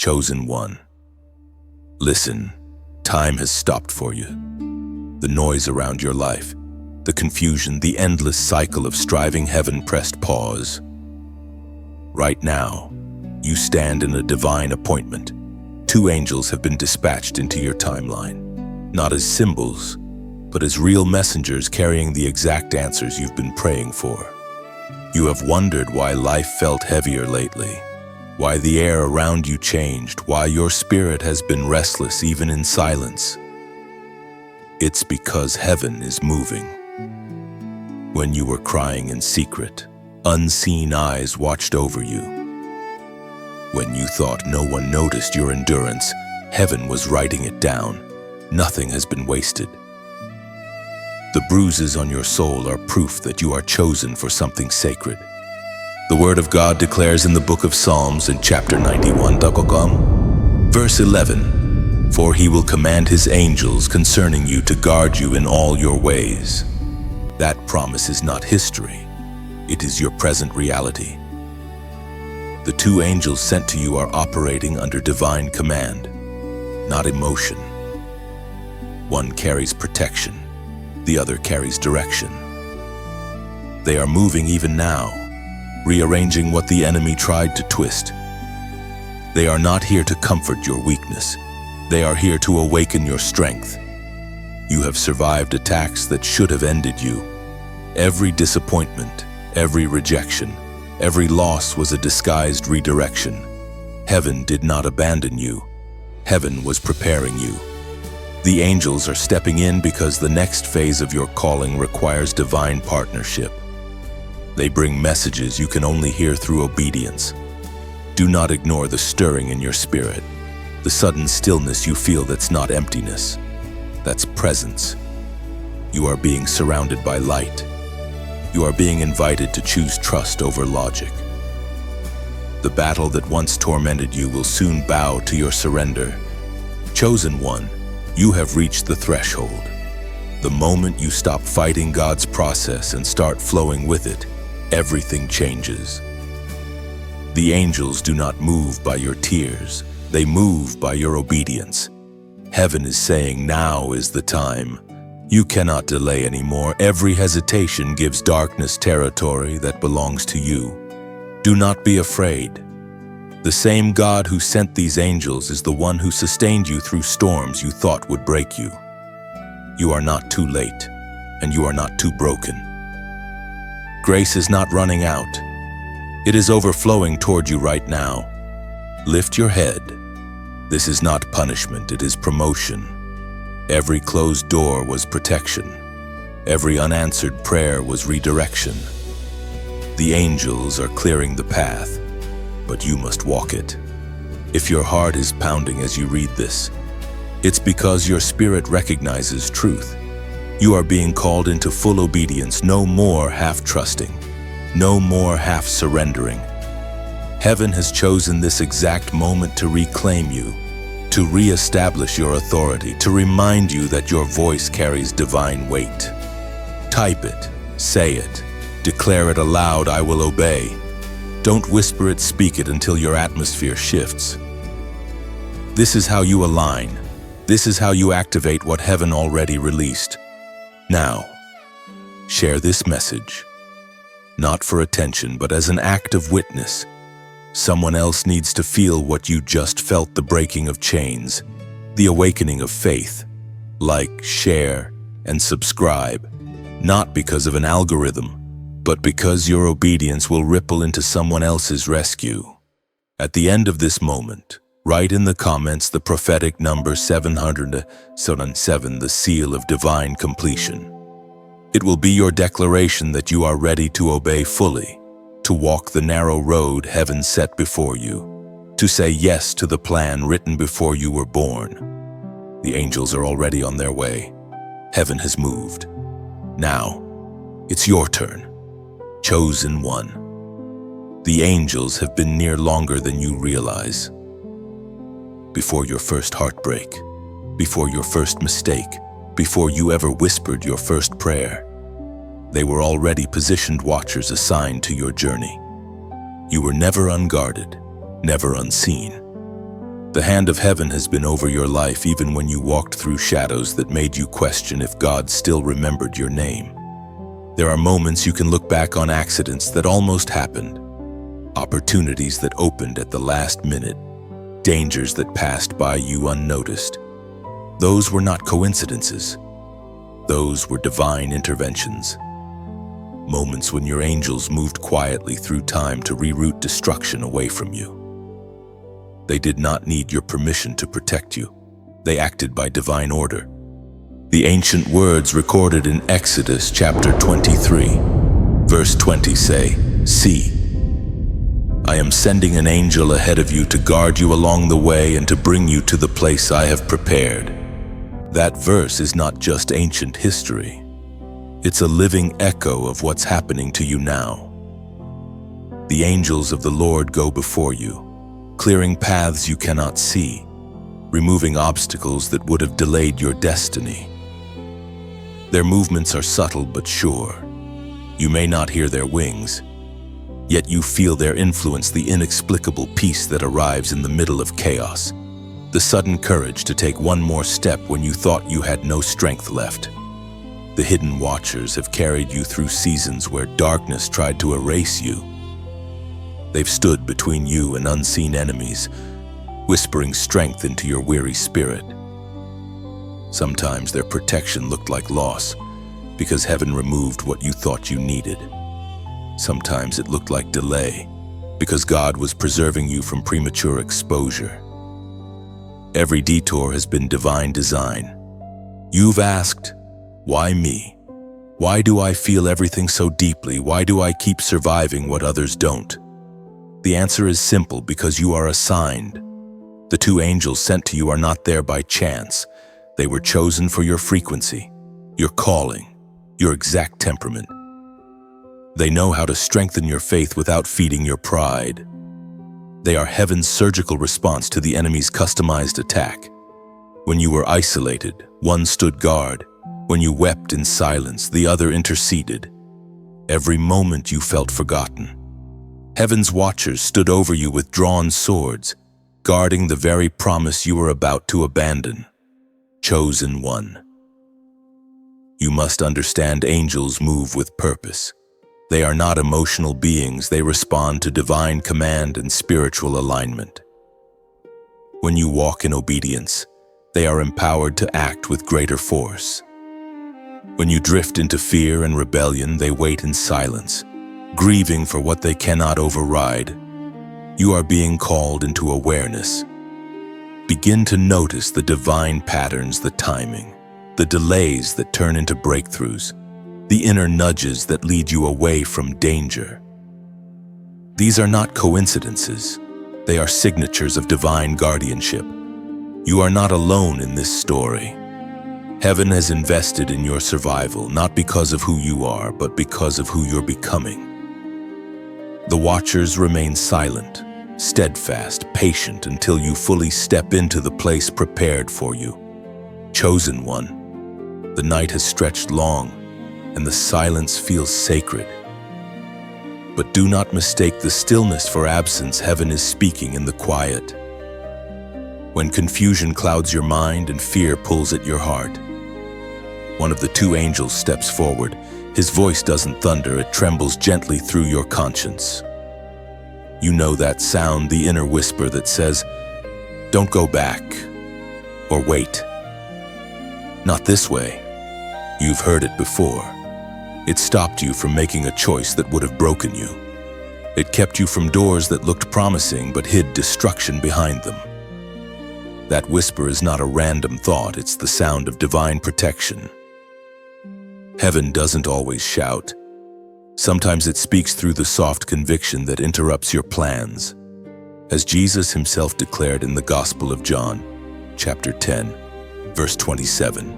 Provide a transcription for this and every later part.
Chosen one. Listen, time has stopped for you. The noise around your life, the confusion, the endless cycle of striving heaven pressed pause. Right now, you stand in a divine appointment. 2 angels have been dispatched into your timeline, not as symbols, but as real messengers carrying the exact answers you've been praying for. You have wondered why life felt heavier lately, why the air around you changed, why your spirit has been restless even in silence. It's because heaven is moving. When you were crying in secret, unseen eyes watched over you. When you thought no one noticed your endurance, heaven was writing it down. Nothing has been wasted. The bruises on your soul are proof that you are chosen for something sacred. The Word of God declares in the book of Psalms in chapter 91, verse 11, "For he will command his angels concerning you to guard you in all your ways." That promise is not history. It is your present reality. The 2 angels sent to you are operating under divine command, not emotion. One carries protection, the other carries direction. They are moving even now, rearranging what the enemy tried to twist. They are not here to comfort your weakness. They are here to awaken your strength. You have survived attacks that should have ended you. Every disappointment, every rejection, every loss was a disguised redirection. Heaven did not abandon you. Heaven was preparing you. The angels are stepping in because the next phase of your calling requires divine partnership. They bring messages you can only hear through obedience. Do not ignore the stirring in your spirit, the sudden stillness you feel that's not emptiness. That's presence. You are being surrounded by light. You are being invited to choose trust over logic. The battle that once tormented you will soon bow to your surrender. Chosen one, you have reached the threshold. The moment you stop fighting God's process and start flowing with it, everything changes. The angels do not move by your tears. They move by your obedience. Heaven is saying, now is the time. You cannot delay anymore. Every hesitation gives darkness territory that belongs to you. Do not be afraid. The same God who sent these angels is the one who sustained you through storms you thought would break you. You are not too late, and you are not too broken. Grace is not running out. It is overflowing toward you right now. Lift your head. This is not punishment, it is promotion. Every closed door was protection. Every unanswered prayer was redirection. The angels are clearing the path, but you must walk it. If your heart is pounding as you read this, it's because your spirit recognizes truth. You are being called into full obedience, no more half-trusting, no more half-surrendering. Heaven has chosen this exact moment to reclaim you, to re-establish your authority, to remind you that your voice carries divine weight. Type it, say it, declare it aloud, I will obey. Don't whisper it, speak it until your atmosphere shifts. This is how you align. This is how you activate what heaven already released. Now, share this message, not for attention, but as an act of witness. Someone else needs to feel what you just felt, the breaking of chains, the awakening of faith. Like, share, and subscribe, not because of an algorithm, but because your obedience will ripple into someone else's rescue. At the end of this moment, write in the comments the prophetic number 777, the seal of divine completion. It will be your declaration that you are ready to obey fully, to walk the narrow road heaven set before you, to say yes to the plan written before you were born. The angels are already on their way. Heaven has moved. Now, it's your turn. Chosen one. The angels have been near longer than you realize. Before your first heartbreak, before your first mistake, before you ever whispered your first prayer, they were already positioned watchers assigned to your journey. You were never unguarded, never unseen. The hand of heaven has been over your life even when you walked through shadows that made you question if God still remembered your name. There are moments you can look back on, accidents that almost happened, opportunities that opened at the last minute, dangers that passed by you unnoticed. Those were not coincidences. Those were divine interventions. Moments when your angels moved quietly through time to reroute destruction away from you. They did not need your permission to protect you. They acted by divine order. The ancient words recorded in Exodus chapter 23, verse 20 say, "See, I am sending an angel ahead of you to guard you along the way and to bring you to the place I have prepared." That verse is not just ancient history. It's a living echo of what's happening to you now. The angels of the Lord go before you, clearing paths you cannot see, removing obstacles that would have delayed your destiny. Their movements are subtle but sure. You may not hear their wings, yet you feel their influence, the inexplicable peace that arrives in the middle of chaos, the sudden courage to take one more step when you thought you had no strength left. The hidden watchers have carried you through seasons where darkness tried to erase you. They've stood between you and unseen enemies, whispering strength into your weary spirit. Sometimes their protection looked like loss, because heaven removed what you thought you needed. Sometimes it looked like delay, because God was preserving you from premature exposure. Every detour has been divine design. You've asked, why me? Why do I feel everything so deeply? Why do I keep surviving what others don't? The answer is simple: because you are assigned. The two angels sent to you are not there by chance. They were chosen for your frequency, your calling, your exact temperament. They know how to strengthen your faith without feeding your pride. They are heaven's surgical response to the enemy's customized attack. When you were isolated, one stood guard. When you wept in silence, the other interceded. Every moment you felt forgotten, heaven's watchers stood over you with drawn swords, guarding the very promise you were about to abandon. Chosen one. You must understand, angels move with purpose. They are not emotional beings. They respond to divine command and spiritual alignment. When you walk in obedience, they are empowered to act with greater force. When you drift into fear and rebellion, they wait in silence, grieving for what they cannot override. You are being called into awareness. Begin to notice the divine patterns, the timing, the delays that turn into breakthroughs, the inner nudges that lead you away from danger. These are not coincidences. They are signatures of divine guardianship. You are not alone in this story. Heaven has invested in your survival, not because of who you are, but because of who you're becoming. The watchers remain silent, steadfast, patient until you fully step into the place prepared for you. Chosen one. The night has stretched long, and the silence feels sacred. But do not mistake the stillness for absence. Heaven is speaking in the quiet. When confusion clouds your mind and fear pulls at your heart, one of the two angels steps forward. His voice doesn't thunder, it trembles gently through your conscience. You know that sound, the inner whisper that says, "Don't go back," or "Wait. Not this way." You've heard it before. It stopped you from making a choice that would have broken you. It kept you from doors that looked promising but hid destruction behind them. That whisper is not a random thought, it's the sound of divine protection. Heaven doesn't always shout. Sometimes it speaks through the soft conviction that interrupts your plans. As Jesus himself declared in the Gospel of John, chapter 10, verse 27,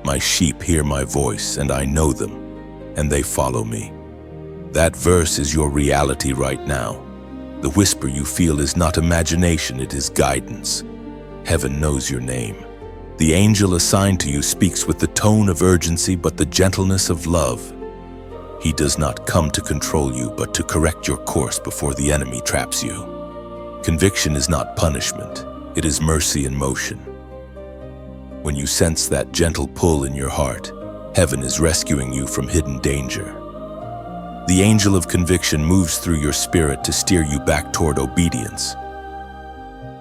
"My sheep hear my voice, and I know them, and they follow me." That verse is your reality right now. The whisper you feel is not imagination, it is guidance. Heaven knows your name. The angel assigned to you speaks with the tone of urgency but the gentleness of love. He does not come to control you, but to correct your course before the enemy traps you. Conviction is not punishment, it is mercy in motion. When you sense that gentle pull in your heart, heaven is rescuing you from hidden danger. The angel of conviction moves through your spirit to steer you back toward obedience.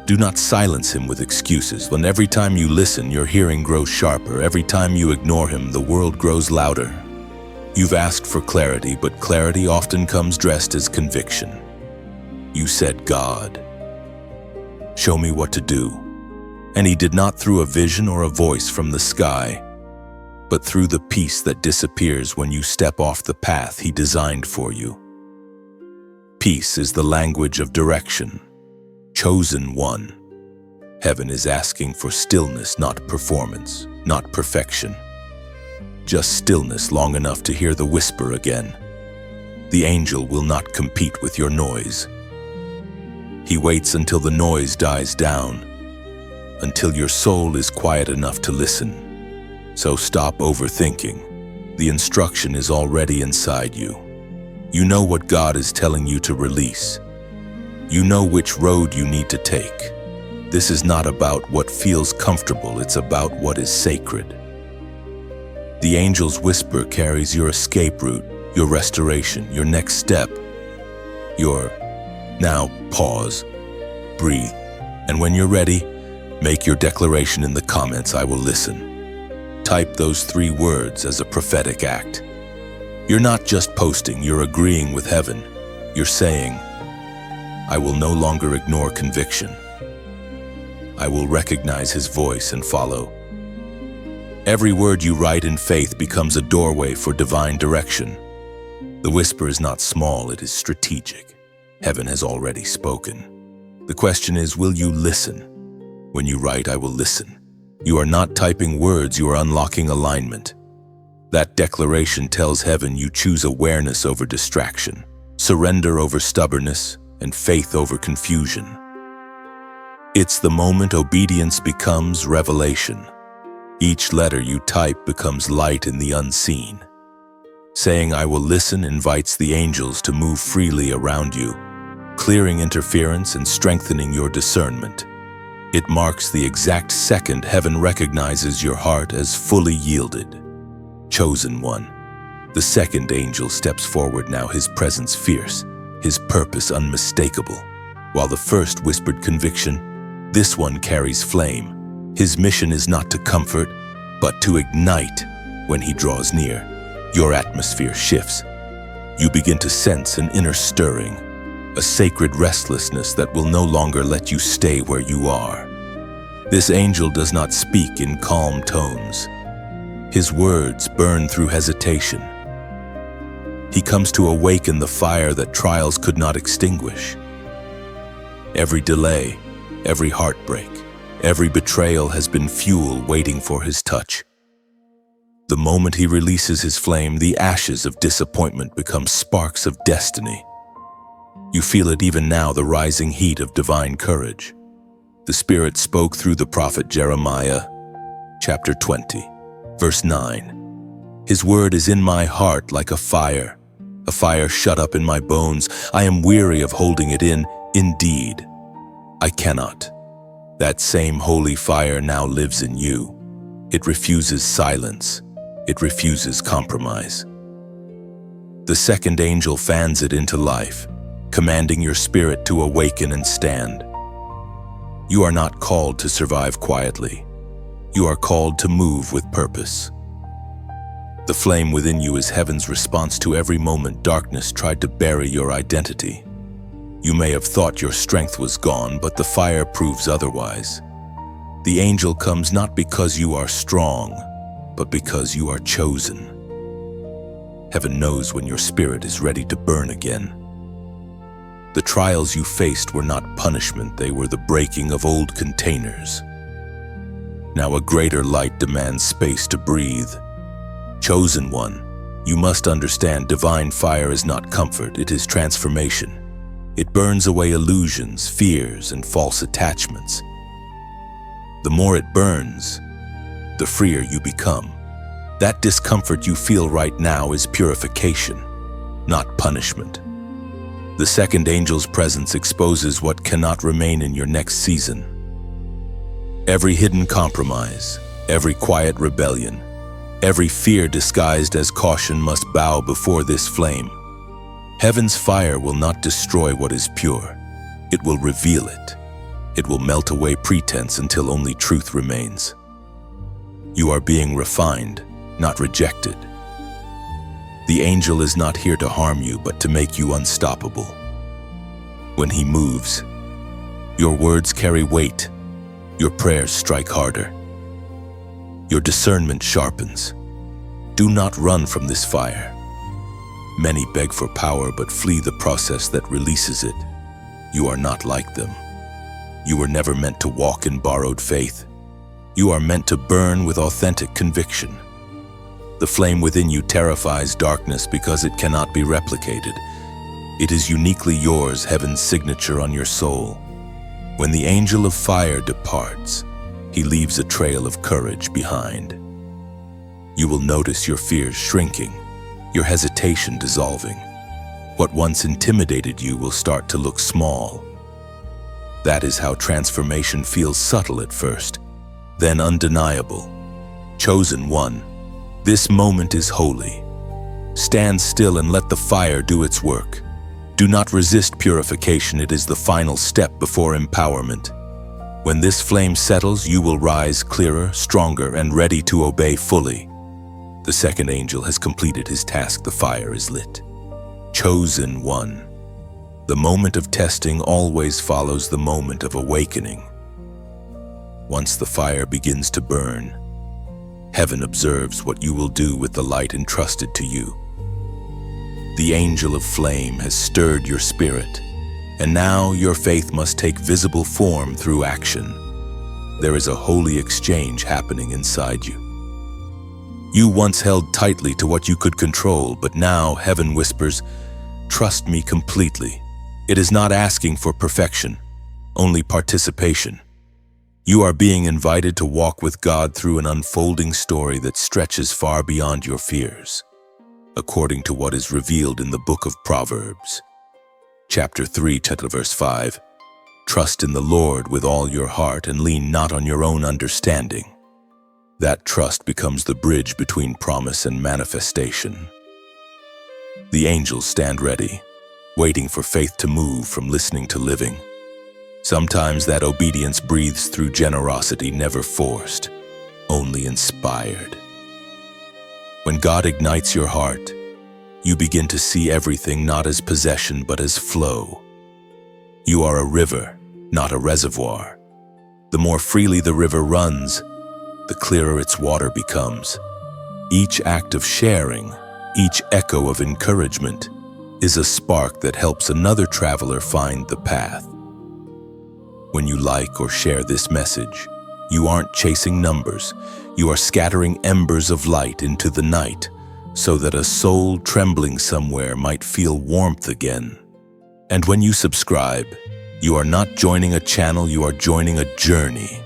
Do not silence him with excuses. When every time you listen, your hearing grows sharper. Every time you ignore him, the world grows louder. You've asked for clarity, but clarity often comes dressed as conviction. You said, "God, show me what to do." And he did not through a vision or a voice from the sky, but through the peace that disappears when you step off the path he designed for you. Peace is the language of direction. Chosen one. Heaven is asking for stillness, not performance, not perfection. Just stillness long enough to hear the whisper again. The angel will not compete with your noise. He waits until the noise dies down, until your soul is quiet enough to listen. So stop overthinking. The instruction is already inside you. You know what God is telling you to release. You know which road you need to take. This is not about what feels comfortable, it's about what is sacred. The angel's whisper carries your escape route, your restoration, your next step. Now pause, breathe, and when you're ready, make your declaration in the comments. I will listen. Type those 3 words as a prophetic act. You're not just posting, you're agreeing with heaven. You're saying, I will no longer ignore conviction. I will recognize his voice and follow. Every word you write in faith becomes a doorway for divine direction. The whisper is not small, it is strategic. Heaven has already spoken. The question is, will you listen? When you write, I will listen. You are not typing words, you are unlocking alignment. That declaration tells heaven you choose awareness over distraction, surrender over stubbornness, and faith over confusion. It's the moment obedience becomes revelation. Each letter you type becomes light in the unseen. Saying I will listen invites the angels to move freely around you, clearing interference and strengthening your discernment. It marks the exact second heaven recognizes your heart as fully yielded. Chosen one. The second angel steps forward now, his presence fierce, his purpose unmistakable. While the first whispered conviction, this one carries flame. His mission is not to comfort, but to ignite. When he draws near, your atmosphere shifts. You begin to sense an inner stirring, a sacred restlessness that will no longer let you stay where you are. This angel does not speak in calm tones. His words burn through hesitation. He comes to awaken the fire that trials could not extinguish. Every delay, every heartbreak, every betrayal has been fuel waiting for his touch. The moment he releases his flame, the ashes of disappointment become sparks of destiny. You feel it even now, the rising heat of divine courage. The Spirit spoke through the prophet Jeremiah, chapter 20, verse 9. His word is in my heart like a fire shut up in my bones. I am weary of holding it in. Indeed, I cannot. That same holy fire now lives in you. It refuses silence. It refuses compromise. The second angel fans it into life, commanding your spirit to awaken and stand. You are not called to survive quietly. You are called to move with purpose. The flame within you is heaven's response to every moment darkness tried to bury your identity. You may have thought your strength was gone, but the fire proves otherwise. The angel comes not because you are strong, but because you are chosen. Heaven knows when your spirit is ready to burn again. The trials you faced were not punishment, they were the breaking of old containers. Now a greater light demands space to breathe. Chosen one, you must understand divine fire is not comfort, it is transformation. It burns away illusions, fears, and false attachments. The more it burns, the freer you become. That discomfort you feel right now is purification, not punishment. The second angel's presence exposes what cannot remain in your next season. Every hidden compromise, every quiet rebellion, every fear disguised as caution must bow before this flame. Heaven's fire will not destroy what is pure. It will reveal it. It will melt away pretense until only truth remains. You are being refined, not rejected. The angel is not here to harm you, but to make you unstoppable. When he moves, your words carry weight, your prayers strike harder, your discernment sharpens. Do not run from this fire. Many beg for power but flee the process that releases it. You are not like them. You were never meant to walk in borrowed faith. You are meant to burn with authentic conviction. The flame within you terrifies darkness because it cannot be replicated. It is uniquely yours, heaven's signature on your soul. When the angel of fire departs, he leaves a trail of courage behind. You will notice your fears shrinking, your hesitation dissolving. What once intimidated you will start to look small. That is how transformation feels subtle at first, then undeniable. Chosen one, this moment is holy. Stand still and let the fire do its work. Do not resist purification, it is the final step before empowerment. When this flame settles, you will rise clearer, stronger, and ready to obey fully. The second angel has completed his task, the fire is lit. Chosen one. The moment of testing always follows the moment of awakening. Once the fire begins to burn, heaven observes what you will do with the light entrusted to you. The angel of flame has stirred your spirit, and now your faith must take visible form through action. There is a holy exchange happening inside you. You once held tightly to what you could control, but now heaven whispers, "Trust me completely." It is not asking for perfection, only participation. You are being invited to walk with God through an unfolding story that stretches far beyond your fears, according to what is revealed in the book of Proverbs. Chapter 3, verse 5, "Trust in the Lord with all your heart and lean not on your own understanding." That trust becomes the bridge between promise and manifestation. The angels stand ready, waiting for faith to move from listening to living. Sometimes that obedience breathes through generosity, never forced, only inspired. When God ignites your heart, you begin to see everything not as possession but as flow. You are a river, not a reservoir. The more freely the river runs, the clearer its water becomes. Each act of sharing, each echo of encouragement, is a spark that helps another traveler find the path. When you like or share this message, you aren't chasing numbers. You are scattering embers of light into the night so that a soul trembling somewhere might feel warmth again. And when you subscribe, you are not joining a channel, you are joining a journey.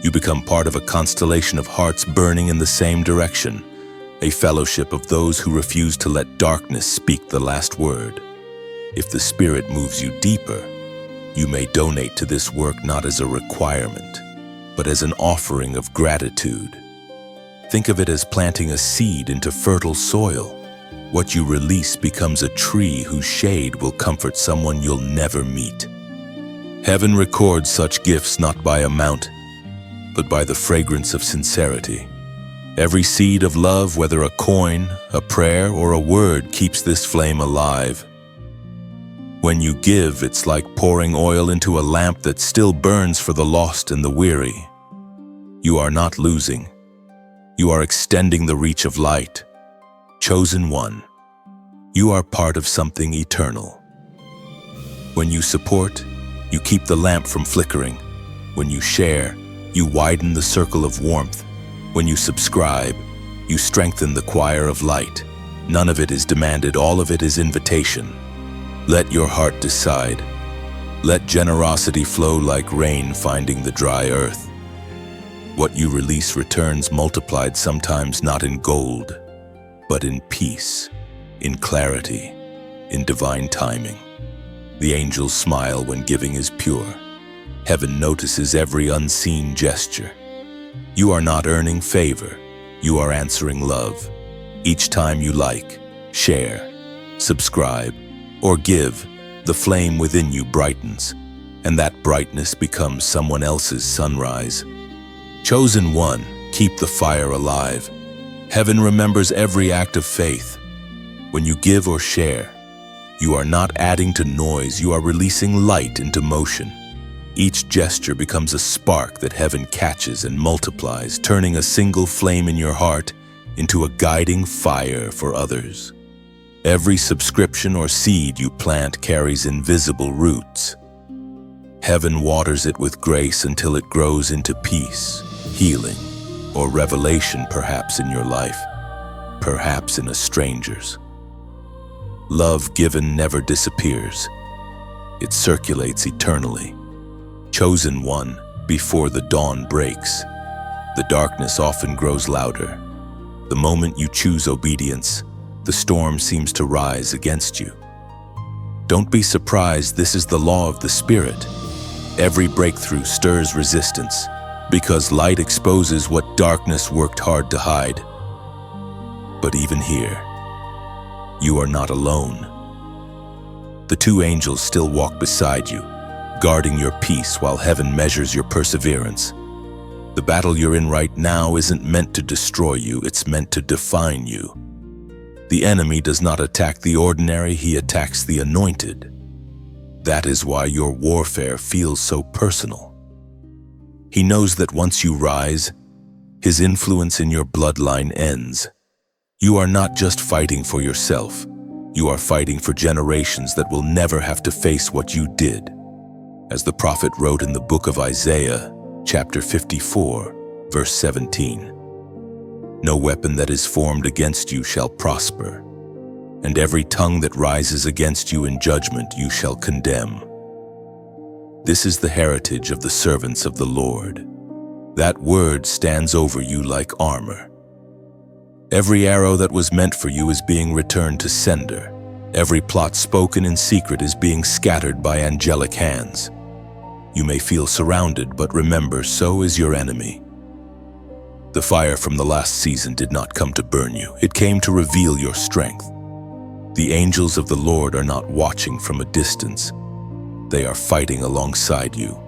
You become part of a constellation of hearts burning in the same direction, a fellowship of those who refuse to let darkness speak the last word. If the Spirit moves you deeper, you may donate to this work not as a requirement, but as an offering of gratitude. Think of it as planting a seed into fertile soil. What you release becomes a tree whose shade will comfort someone you'll never meet. Heaven records such gifts not by amount, but by the fragrance of sincerity. Every seed of love, whether a coin, a prayer, or a word, keeps this flame alive. When you give, it's like pouring oil into a lamp that still burns for the lost and the weary. You are not losing. You are extending the reach of light. Chosen one, you are part of something eternal. When you support, you keep the lamp from flickering. When you share, you widen the circle of warmth. When you subscribe, you strengthen the choir of light. None of it is demanded, all of it is invitation. Let your heart decide. Let generosity flow like rain finding the dry earth. What you release returns multiplied, sometimes not in gold, but in peace, in clarity, in divine timing. The angels smile when giving is pure. Heaven notices every unseen gesture. You are not earning favor, you are answering love. Each time you like, share, subscribe, or give, the flame within you brightens, and that brightness becomes someone else's sunrise. Chosen one, keep the fire alive. Heaven remembers every act of faith. When you give or share, you are not adding to noise, you are releasing light into motion. Each gesture becomes a spark that heaven catches and multiplies, turning a single flame in your heart into a guiding fire for others. Every subscription or seed you plant carries invisible roots. Heaven waters it with grace until it grows into peace, healing, or revelation, perhaps in your life, perhaps in a stranger's. Love given never disappears. It circulates eternally. Chosen one, before the dawn breaks, the darkness often grows louder. The moment you choose obedience, the storm seems to rise against you. Don't be surprised, this is the law of the Spirit. Every breakthrough stirs resistance, because light exposes what darkness worked hard to hide. But even here, you are not alone. The two angels still walk beside you, guarding your peace while heaven measures your perseverance. The battle you're in right now isn't meant to destroy you, it's meant to define you. The enemy does not attack the ordinary, he attacks the anointed. That is why your warfare feels so personal. He knows that once you rise, his influence in your bloodline ends. You are not just fighting for yourself, you are fighting for generations that will never have to face what you did. As the prophet wrote in the book of Isaiah, chapter 54, verse 17, "No weapon that is formed against you shall prosper, and every tongue that rises against you in judgment you shall condemn." This is the heritage of the servants of the Lord. That word stands over you like armor. Every arrow that was meant for you is being returned to sender. Every plot spoken in secret is being scattered by angelic hands. You may feel surrounded, but remember, so is your enemy. The fire from the last season did not come to burn you. It came to reveal your strength. The angels of the Lord are not watching from a distance. They are fighting alongside you.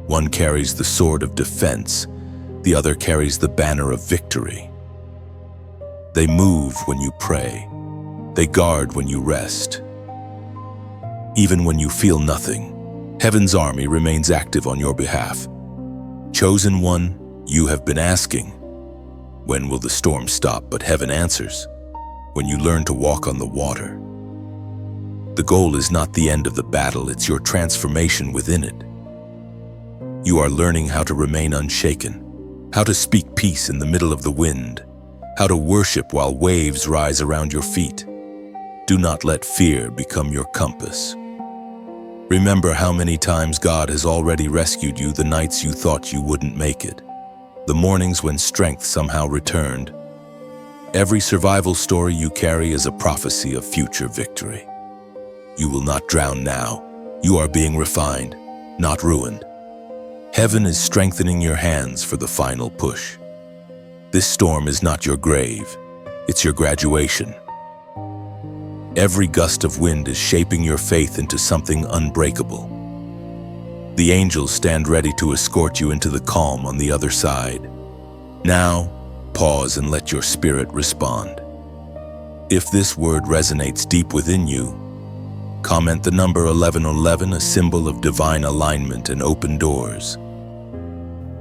One carries the sword of defense, the other carries the banner of victory. They move when you pray. They guard when you rest. Even when you feel nothing, heaven's army remains active on your behalf. Chosen one, you have been asking, when will the storm stop? But heaven answers, when you learn to walk on the water. The goal is not the end of the battle, it's your transformation within it. You are learning how to remain unshaken, how to speak peace in the middle of the wind, how to worship while waves rise around your feet. Do not let fear become your compass. Remember how many times God has already rescued you, the nights you thought you wouldn't make it, the mornings when strength somehow returned. Every survival story you carry is a prophecy of future victory. You will not drown now. You are being refined, not ruined. Heaven is strengthening your hands for the final push. This storm is not your grave, it's your graduation. Every gust of wind is shaping your faith into something unbreakable. The angels stand ready to escort you into the calm on the other side. Now, pause and let your spirit respond. If this word resonates deep within you, comment the number 1111, a symbol of divine alignment and open doors.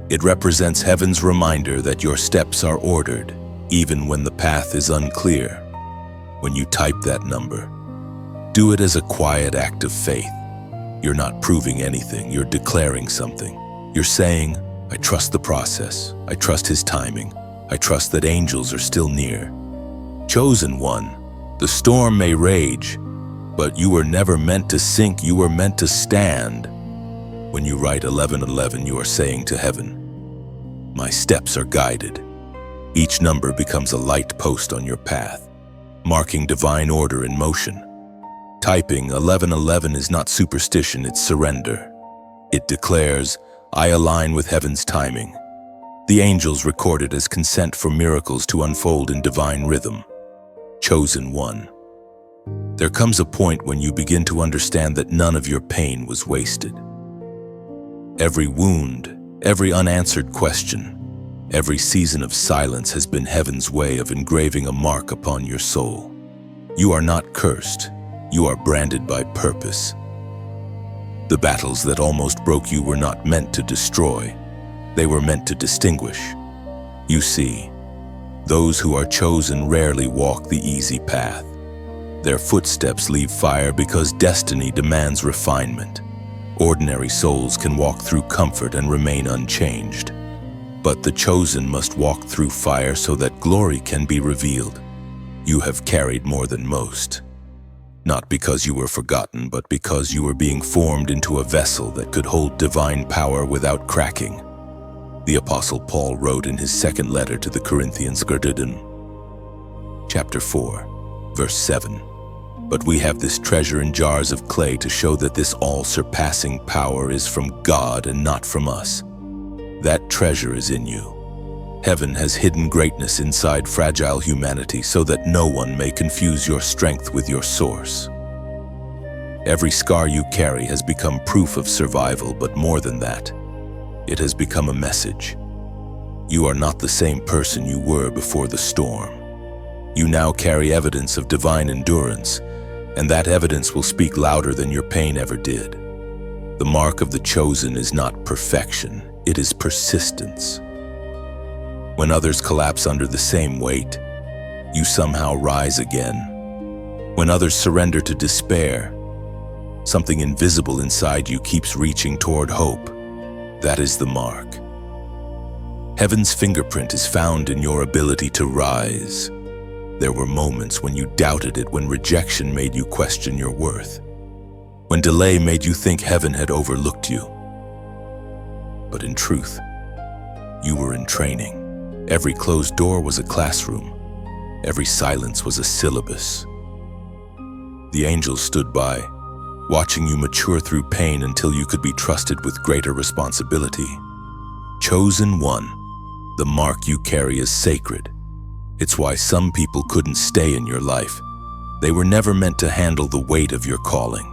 It represents heaven's reminder that your steps are ordered, even when the path is unclear. When you type that number, do it as a quiet act of faith. You're not proving anything, you're declaring something. You're saying, I trust the process, I trust his timing, I trust that angels are still near. Chosen one, the storm may rage, but you were never meant to sink, you were meant to stand. When you write 1111, you are saying to heaven, my steps are guided. Each number becomes a light post on your path, marking divine order in motion. Typing 1111 is not superstition, it's surrender. It declares, I align with heaven's timing. The angels record it as consent for miracles to unfold in divine rhythm. Chosen one. There comes a point when you begin to understand that none of your pain was wasted. Every wound, every unanswered question, every season of silence has been heaven's way of engraving a mark upon your soul. You are not cursed. You are branded by purpose. The battles that almost broke you were not meant to destroy. They were meant to distinguish. You see, those who are chosen rarely walk the easy path. Their footsteps leave fire because destiny demands refinement. Ordinary souls can walk through comfort and remain unchanged. But the chosen must walk through fire so that glory can be revealed. You have carried more than most. Not because you were forgotten, but because you were being formed into a vessel that could hold divine power without cracking. The Apostle Paul wrote in his second letter to the Corinthians, chapter 4, verse 7. But we have this treasure in jars of clay to show that this all-surpassing power is from God and not from us. That treasure is in you. Heaven has hidden greatness inside fragile humanity so that no one may confuse your strength with your source. Every scar you carry has become proof of survival, but more than that, it has become a message. You are not the same person you were before the storm. You now carry evidence of divine endurance, and that evidence will speak louder than your pain ever did. The mark of the chosen is not perfection, it is persistence. When others collapse under the same weight, you somehow rise again. When others surrender to despair, something invisible inside you keeps reaching toward hope. That is the mark. Heaven's fingerprint is found in your ability to rise. There were moments when you doubted it, when rejection made you question your worth, when delay made you think heaven had overlooked you. But in truth, you were in training. Every closed door was a classroom. Every silence was a syllabus. The angels stood by, watching you mature through pain until you could be trusted with greater responsibility. Chosen one, the mark you carry is sacred. It's why some people couldn't stay in your life. They were never meant to handle the weight of your calling.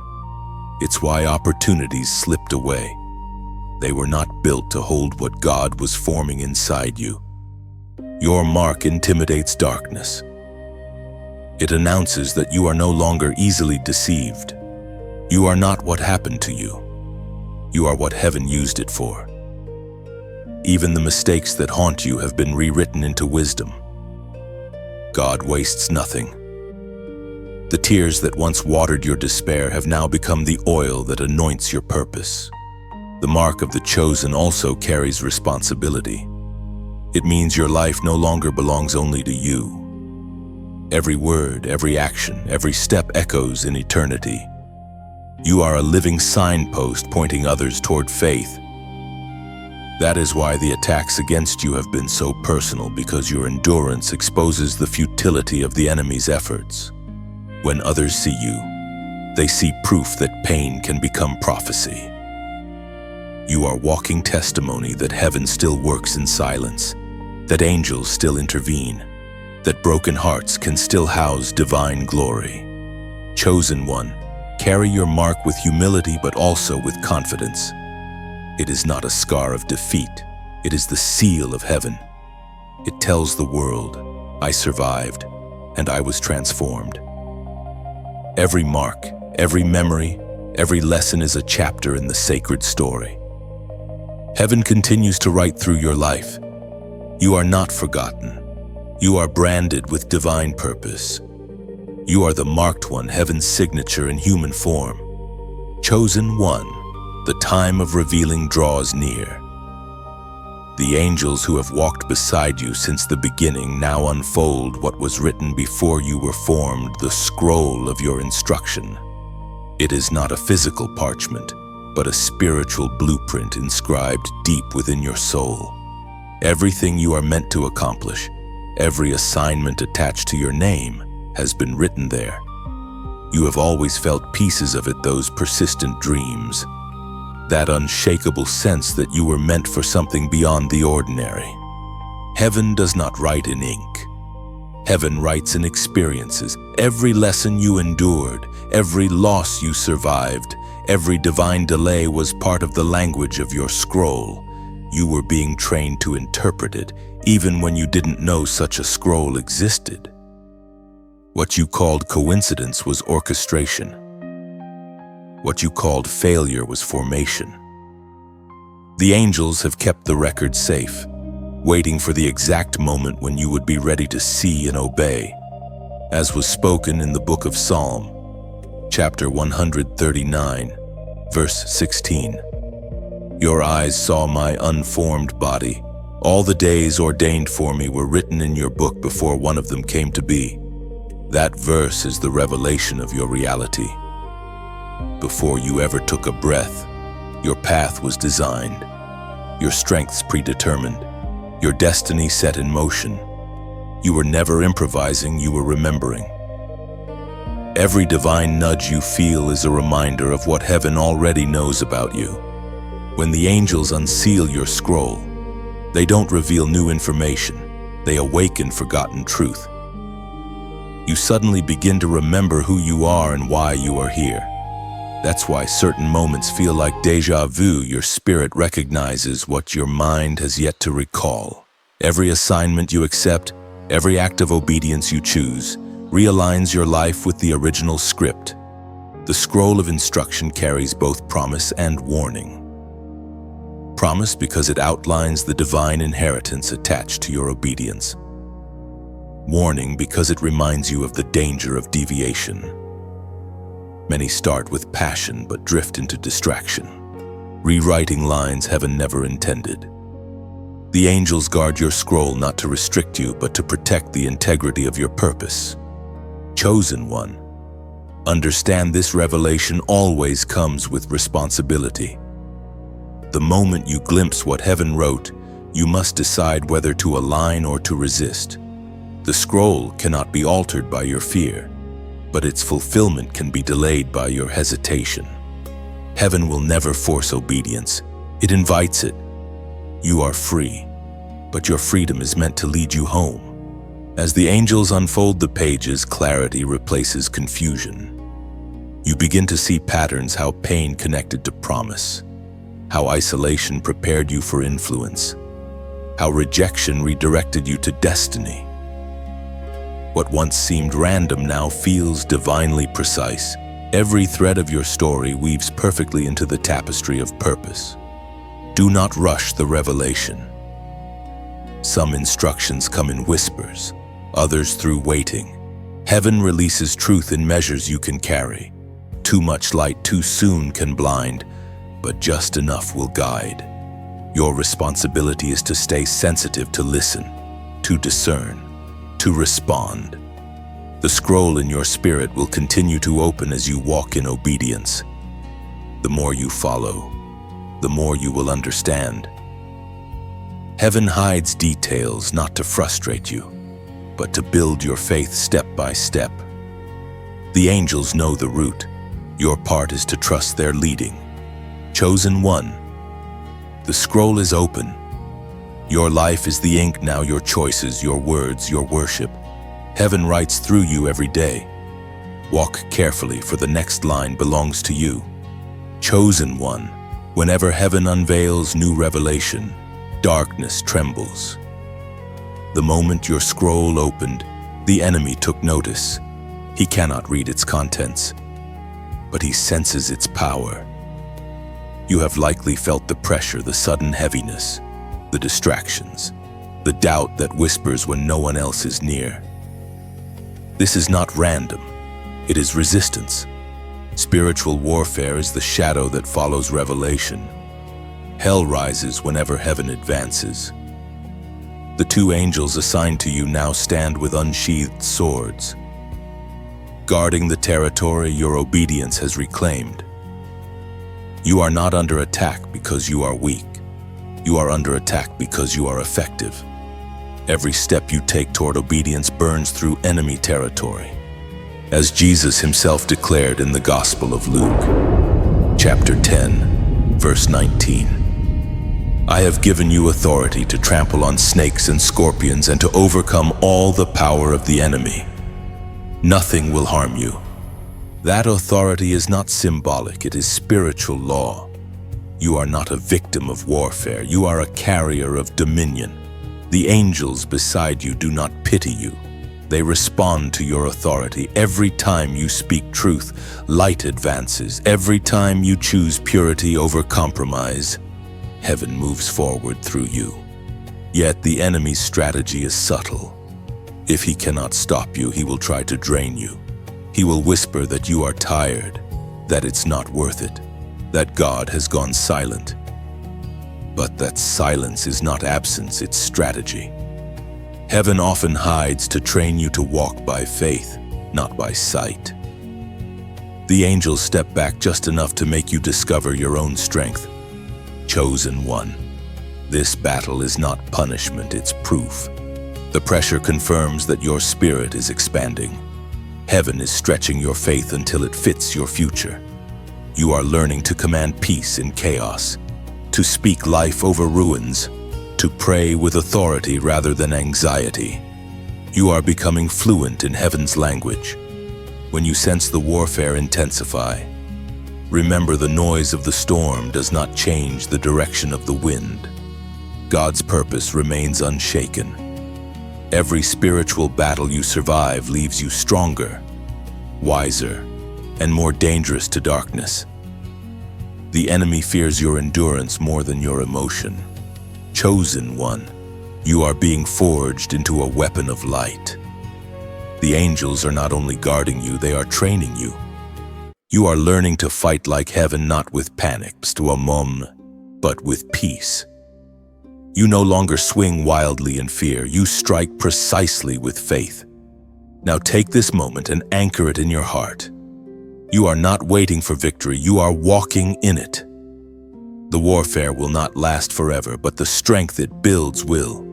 It's why opportunities slipped away. They were not built to hold what God was forming inside you. Your mark intimidates darkness. It announces that you are no longer easily deceived. You are not what happened to you. You are what heaven used it for. Even the mistakes that haunt you have been rewritten into wisdom. God wastes nothing. The tears that once watered your despair have now become the oil that anoints your purpose. The mark of the chosen also carries responsibility. It means your life no longer belongs only to you. Every word, every action, every step echoes in eternity. You are a living signpost pointing others toward faith. That is why the attacks against you have been so personal, because your endurance exposes the futility of the enemy's efforts. When others see you, they see proof that pain can become prophecy. You are walking testimony that heaven still works in silence, that angels still intervene, that broken hearts can still house divine glory. Chosen one, carry your mark with humility but also with confidence. It is not a scar of defeat. It is the seal of heaven. It tells the world, I survived, and I was transformed. Every mark, every memory, every lesson is a chapter in the sacred story. Heaven continues to write through your life. You are not forgotten. You are branded with divine purpose. You are the marked one, heaven's signature in human form. Chosen one. The time of revealing draws near. The angels who have walked beside you since the beginning now unfold what was written before you were formed, the scroll of your instruction. It is not a physical parchment, but a spiritual blueprint inscribed deep within your soul. Everything you are meant to accomplish, every assignment attached to your name, has been written there. You have always felt pieces of it, those persistent dreams, that unshakable sense that you were meant for something beyond the ordinary. Heaven does not write in ink. Heaven writes in experiences. Every lesson you endured, every loss you survived, every divine delay was part of the language of your scroll. You were being trained to interpret it, even when you didn't know such a scroll existed. What you called coincidence was orchestration. What you called failure was formation. The angels have kept the record safe, waiting for the exact moment when you would be ready to see and obey, as was spoken in the book of Psalm, chapter 139, verse 16. Your eyes saw my unformed body. All the days ordained for me were written in your book before one of them came to be. That verse is the revelation of your reality. Before you ever took a breath, your path was designed, your strengths predetermined, your destiny set in motion. You were never improvising, you were remembering. Every divine nudge you feel is a reminder of what heaven already knows about you. When the angels unseal your scroll, they don't reveal new information, they awaken forgotten truth. You suddenly begin to remember who you are and why you are here. That's why certain moments feel like déjà vu. Your spirit recognizes what your mind has yet to recall. Every assignment you accept, every act of obedience you choose, realigns your life with the original script. The scroll of instruction carries both promise and warning. Promise because it outlines the divine inheritance attached to your obedience. Warning because it reminds you of the danger of deviation. Many start with passion but drift into distraction, rewriting lines heaven never intended. The angels guard your scroll not to restrict you but to protect the integrity of your purpose. Chosen one, understand this revelation always comes with responsibility. The moment you glimpse what heaven wrote, you must decide whether to align or to resist. The scroll cannot be altered by your fear, but its fulfillment can be delayed by your hesitation. Heaven will never force obedience. It invites it. You are free, but your freedom is meant to lead you home. As the angels unfold the pages, clarity replaces confusion. You begin to see patterns, how pain connected to promise, how isolation prepared you for influence, how rejection redirected you to destiny. What once seemed random now feels divinely precise. Every thread of your story weaves perfectly into the tapestry of purpose. Do not rush the revelation. Some instructions come in whispers, others through waiting. Heaven releases truth in measures you can carry. Too much light too soon can blind, but just enough will guide. Your responsibility is to stay sensitive, to listen, to discern, to respond. The scroll in your spirit will continue to open as you walk in obedience. The more you follow, the more you will understand. Heaven hides details not to frustrate you, but to build your faith step by step. The angels know the route. Your part is to trust their leading. Chosen one, the scroll is open. Your life is the ink now, your choices, your words, your worship. Heaven writes through you every day. Walk carefully, for the next line belongs to you. Chosen one, whenever heaven unveils new revelation, darkness trembles. The moment your scroll opened, the enemy took notice. He cannot read its contents, but he senses its power. You have likely felt the pressure, the sudden heaviness, the distractions, the doubt that whispers when no one else is near. This is not random, it is resistance. Spiritual warfare is the shadow that follows revelation. Hell rises whenever heaven advances. The two angels assigned to you now stand with unsheathed swords. Guarding the territory your obedience has reclaimed. You are not under attack because you are weak. You are under attack because you are effective. Every step you take toward obedience burns through enemy territory. as Jesus himself declared in the Gospel of Luke, chapter 10, verse 19. I have given you authority to trample on snakes and scorpions and to overcome all the power of the enemy. Nothing will harm you. That authority is not symbolic, it is spiritual law. You are not a victim of warfare, you are a carrier of dominion. The angels beside you do not pity you. They respond to your authority. Every time you speak truth, light advances. Every time you choose purity over compromise, heaven moves forward through you. Yet the enemy's strategy is subtle. If he cannot stop you, he will try to drain you. He will whisper that you are tired, that it's not worth it, that God has gone silent. But that silence is not absence, it's strategy. Heaven often hides to train you to walk by faith, not by sight. The angels step back just enough to make you discover your own strength. Chosen one. This battle is not punishment, it's proof. The pressure confirms that your spirit is expanding. Heaven is stretching your faith until it fits your future. You are learning to command peace in chaos, to speak life over ruins, to pray with authority rather than anxiety. You are becoming fluent in heaven's language. When you sense the warfare intensify, remember the noise of the storm does not change the direction of the wind. God's purpose remains unshaken. Every spiritual battle you survive leaves you stronger, wiser, and more dangerous to darkness. The enemy fears your endurance more than your emotion. Chosen one, you are being forged into a weapon of light. The angels are not only guarding you, they are training you. You are learning to fight like heaven, not with panic, but with peace. You no longer swing wildly in fear, you strike precisely with faith. Now take this moment and anchor it in your heart. You are not waiting for victory, you are walking in it. The warfare will not last forever, but the strength it builds will.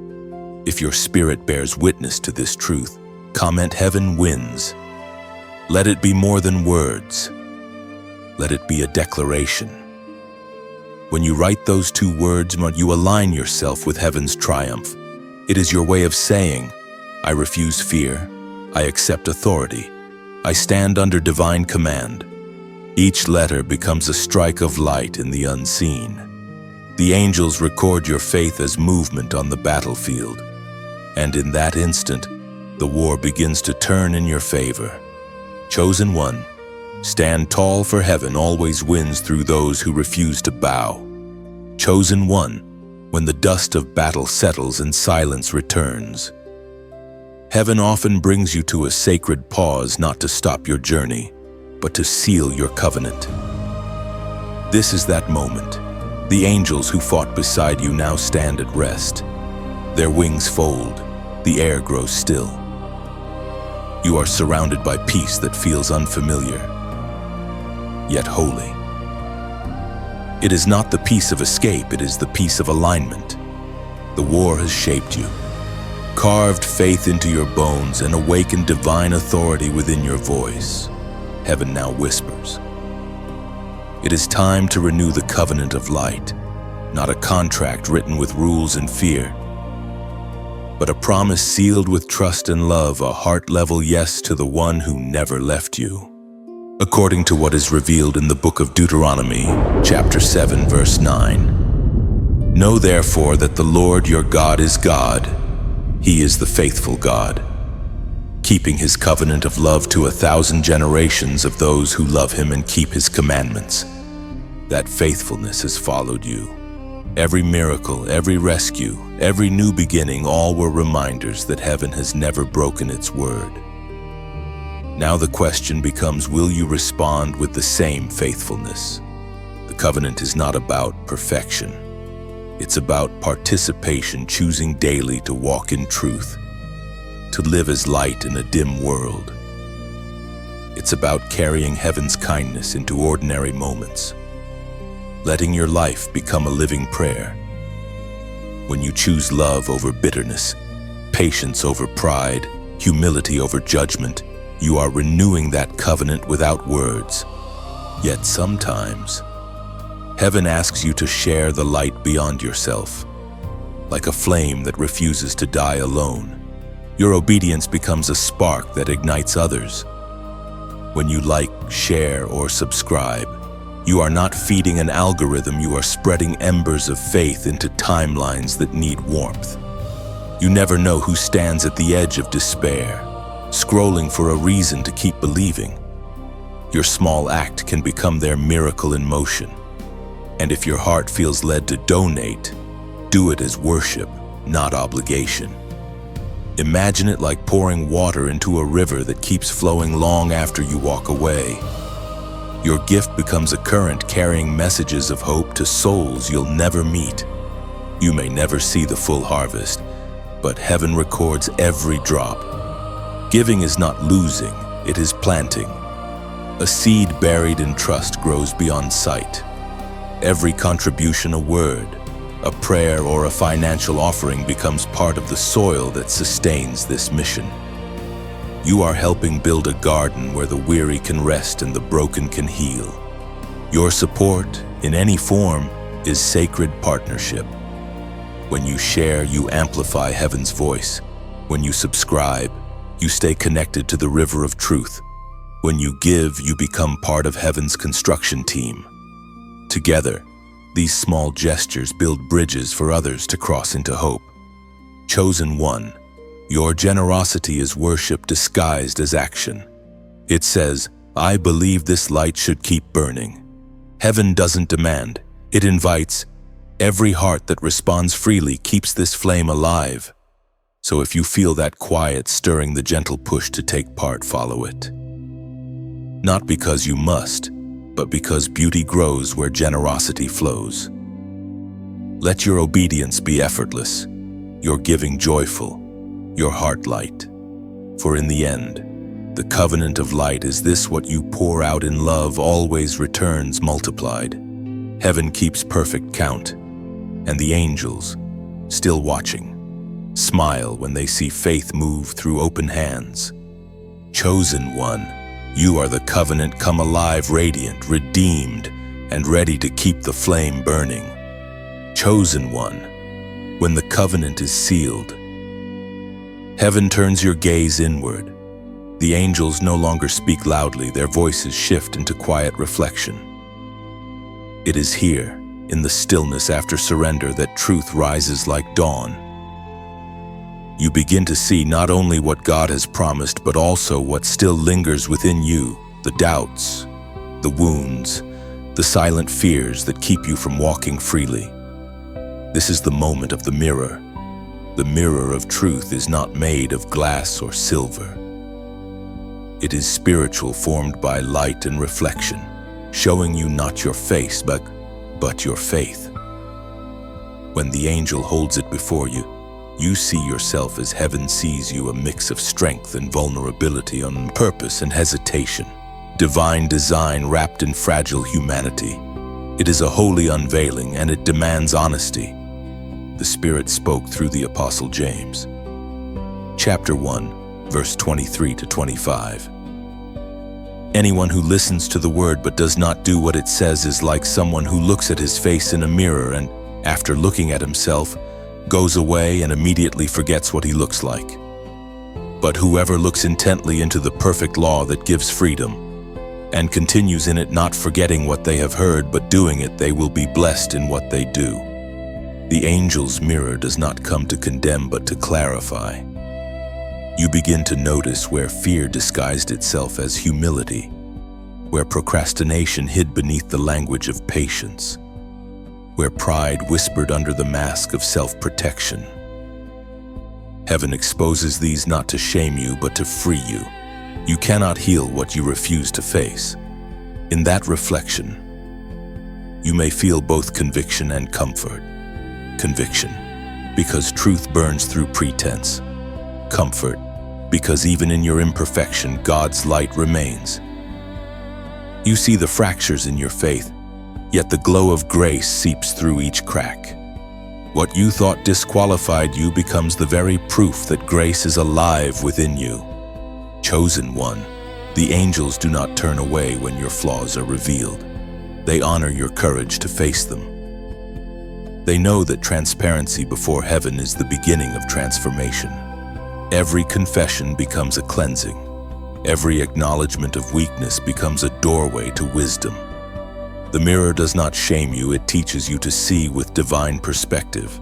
If your spirit bears witness to this truth, comment "Heaven wins." Let it be more than words. Let it be a declaration. When you write those two words, you align yourself with heaven's triumph. It is your way of saying, I refuse fear, I accept authority, I stand under divine command. Each letter becomes a strike of light in the unseen. The angels record your faith as movement on the battlefield. And in that instant, the war begins to turn in your favor. Chosen one, stand tall, for heaven always wins through those who refuse to bow. Chosen one, when the dust of battle settles and silence returns. Heaven often brings you to a sacred pause, not to stop your journey, but to seal your covenant. This is that moment. The angels who fought beside you now stand at rest. Their wings fold, the air grows still. You are surrounded by peace that feels unfamiliar, yet holy. It is not the peace of escape, it is the peace of alignment. The war has shaped you, carved faith into your bones, and awakened divine authority within your voice. Heaven now whispers. It is time to renew the covenant of light, not a contract written with rules and fear, but a promise sealed with trust and love, a heart-level yes to the one who never left you. According to what is revealed in the book of Deuteronomy, chapter 7, verse 9. Know therefore that the Lord your God is God. He is the faithful God, keeping his covenant of love to 1,000 generations of those who love him and keep his commandments. That faithfulness has followed you. Every miracle, every rescue, every new beginning, all were reminders that heaven has never broken its word. Now the question becomes, will you respond with the same faithfulness? The covenant is not about perfection. It's about participation, choosing daily to walk in truth, to live as light in a dim world. It's about carrying heaven's kindness into ordinary moments, letting your life become a living prayer. When you choose love over bitterness, patience over pride, humility over judgment, You are renewing that covenant without words. Yet sometimes, heaven asks you to share the light beyond yourself. Like a flame that refuses to die alone, your obedience becomes a spark that ignites others. When you like, share, or subscribe, you are not feeding an algorithm, you are spreading embers of faith into timelines that need warmth. You never know who stands at the edge of despair, scrolling for a reason to keep believing. Your small act can become their miracle in motion. And if your heart feels led to donate, do it as worship, not obligation. Imagine it like pouring water into a river that keeps flowing long after you walk away. Your gift becomes a current carrying messages of hope to souls you'll never meet. You may never see the full harvest, but heaven records every drop. Giving is not losing, it is planting. A seed buried in trust grows beyond sight. Every contribution a word, a prayer, or a financial offering becomes part of the soil that sustains this mission. You are helping build a garden where the weary can rest and the broken can heal. Your support, in any form, is sacred partnership. When you share, you amplify heaven's voice. When you subscribe, you stay connected to the river of truth. When you give, you become part of heaven's construction team. Together, these small gestures build bridges for others to cross into hope. Chosen one, your generosity is worship disguised as action. It says, I believe this light should keep burning. Heaven doesn't demand, it invites. Every heart that responds freely keeps this flame alive. So if you feel that quiet stirring, the gentle push to take part, follow it. Not because you must, but because beauty grows where generosity flows. Let your obedience be effortless, your giving joyful, your heart light. For in the end, the covenant of light is this: what you pour out in love always returns multiplied. Heaven keeps perfect count, and the angels, still watching, smile when they see faith move through open hands. Chosen one, you are the covenant come alive, radiant, redeemed, and ready to keep the flame burning. Chosen one, when the covenant is sealed, heaven turns your gaze inward. The angels no longer speak loudly, their voices shift into quiet reflection. It is here, in the stillness after surrender, that truth rises like dawn. You begin to see not only what God has promised, but also what still lingers within you, the doubts, the wounds, the silent fears that keep you from walking freely. This is the moment of the mirror. The mirror of truth is not made of glass or silver. It is spiritual, formed by light and reflection, showing you not your face, but your faith. When the angel holds it before you, you see yourself as heaven sees you, a mix of strength and vulnerability, on purpose and hesitation. Divine design wrapped in fragile humanity. It is a holy unveiling, and it demands honesty. The Spirit spoke through the Apostle James. Chapter 1, verse 23 to 25. Anyone who listens to the word but does not do what it says is like someone who looks at his face in a mirror and, after looking at himself, goes away and immediately forgets what he looks like. But whoever looks intently into the perfect law that gives freedom and continues in it, not forgetting what they have heard but doing it, they will be blessed in what they do. The angel's mirror does not come to condemn but to clarify. You begin to notice where fear disguised itself as humility, where procrastination hid beneath the language of patience, where pride whispered under the mask of self-protection. Heaven exposes these not to shame you, but to free you. You cannot heal what you refuse to face. In that reflection, you may feel both conviction and comfort. Conviction, because truth burns through pretense. Comfort, because even in your imperfection, God's light remains. You see the fractures in your faith, yet the glow of grace seeps through each crack. What you thought disqualified you becomes the very proof that grace is alive within you. Chosen one, the angels do not turn away when your flaws are revealed. They honor your courage to face them. They know that transparency before heaven is the beginning of transformation. Every confession becomes a cleansing. Every acknowledgement of weakness becomes a doorway to wisdom. The mirror does not shame you, it teaches you to see with divine perspective.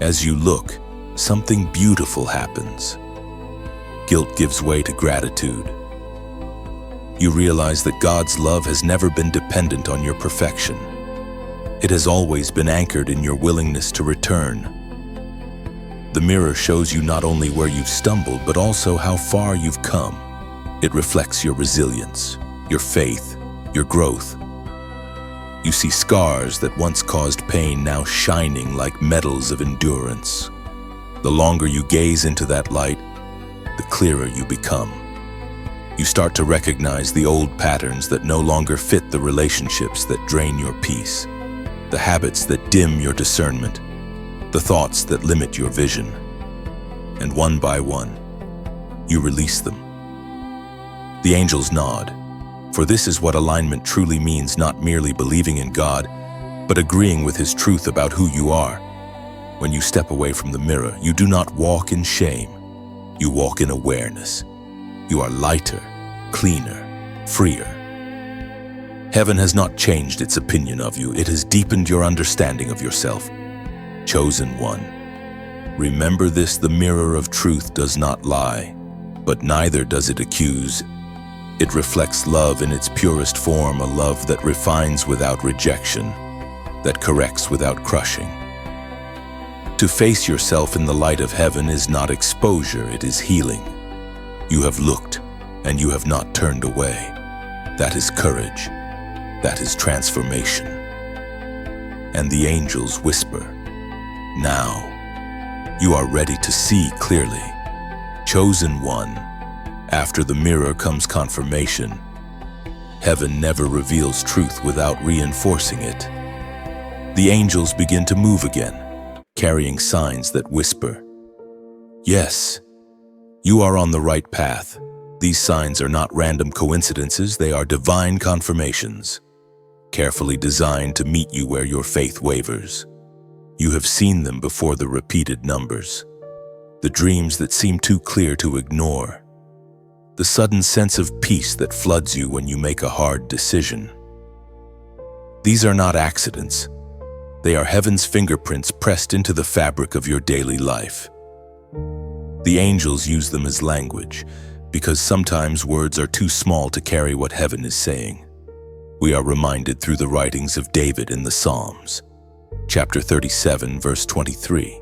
As you look, something beautiful happens. Guilt gives way to gratitude. You realize that God's love has never been dependent on your perfection. It has always been anchored in your willingness to return. The mirror shows you not only where you've stumbled, but also how far you've come. It reflects your resilience, your faith, your growth. You see scars that once caused pain now shining like medals of endurance. The longer you gaze into that light, the clearer you become. You start to recognize the old patterns that no longer fit the relationships that drain your peace, the habits that dim your discernment, the thoughts that limit your vision. And one by one, you release them. The angels nod, for this is what alignment truly means, not merely believing in God, but agreeing with His truth about who you are. When you step away from the mirror, you do not walk in shame. You walk in awareness. You are lighter, cleaner, freer. Heaven has not changed its opinion of you. It has deepened your understanding of yourself. Chosen one. Remember this: the mirror of truth does not lie, but neither does it accuse. It reflects love in its purest form, a love that refines without rejection, that corrects without crushing. To face yourself in the light of heaven is not exposure, it is healing. You have looked, and you have not turned away. That is courage. That is transformation. And the angels whisper, "Now, you are ready to see clearly." Chosen one. After the mirror comes confirmation. Heaven never reveals truth without reinforcing it. The angels begin to move again, carrying signs that whisper, "Yes, you are on the right path." These signs are not random coincidences, they are divine confirmations, carefully designed to meet you where your faith wavers. You have seen them before, the repeated numbers, the dreams that seem too clear to ignore, the sudden sense of peace that floods you when you make a hard decision. These are not accidents. They are heaven's fingerprints pressed into the fabric of your daily life. The angels use them as language, because sometimes words are too small to carry what heaven is saying. We are reminded through the writings of David in the Psalms. Chapter 37, verse 23.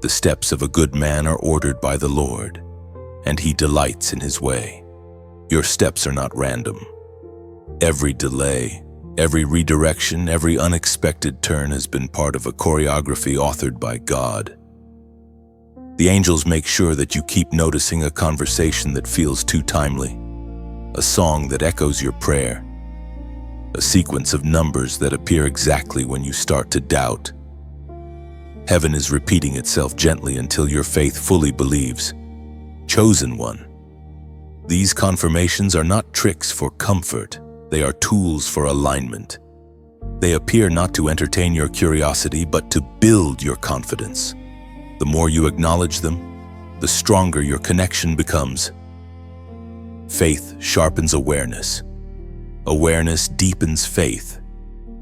The steps of a good man are ordered by the Lord, and He delights in His way. Your steps are not random. Every delay, every redirection, every unexpected turn has been part of a choreography authored by God. The angels make sure that you keep noticing a conversation that feels too timely, a song that echoes your prayer, a sequence of numbers that appear exactly when you start to doubt. Heaven is repeating itself gently until your faith fully believes. Chosen one. These confirmations are not tricks for comfort, they are tools for alignment. They appear not to entertain your curiosity, but to build your confidence. The more you acknowledge them, the stronger your connection becomes. Faith sharpens awareness. Awareness deepens faith.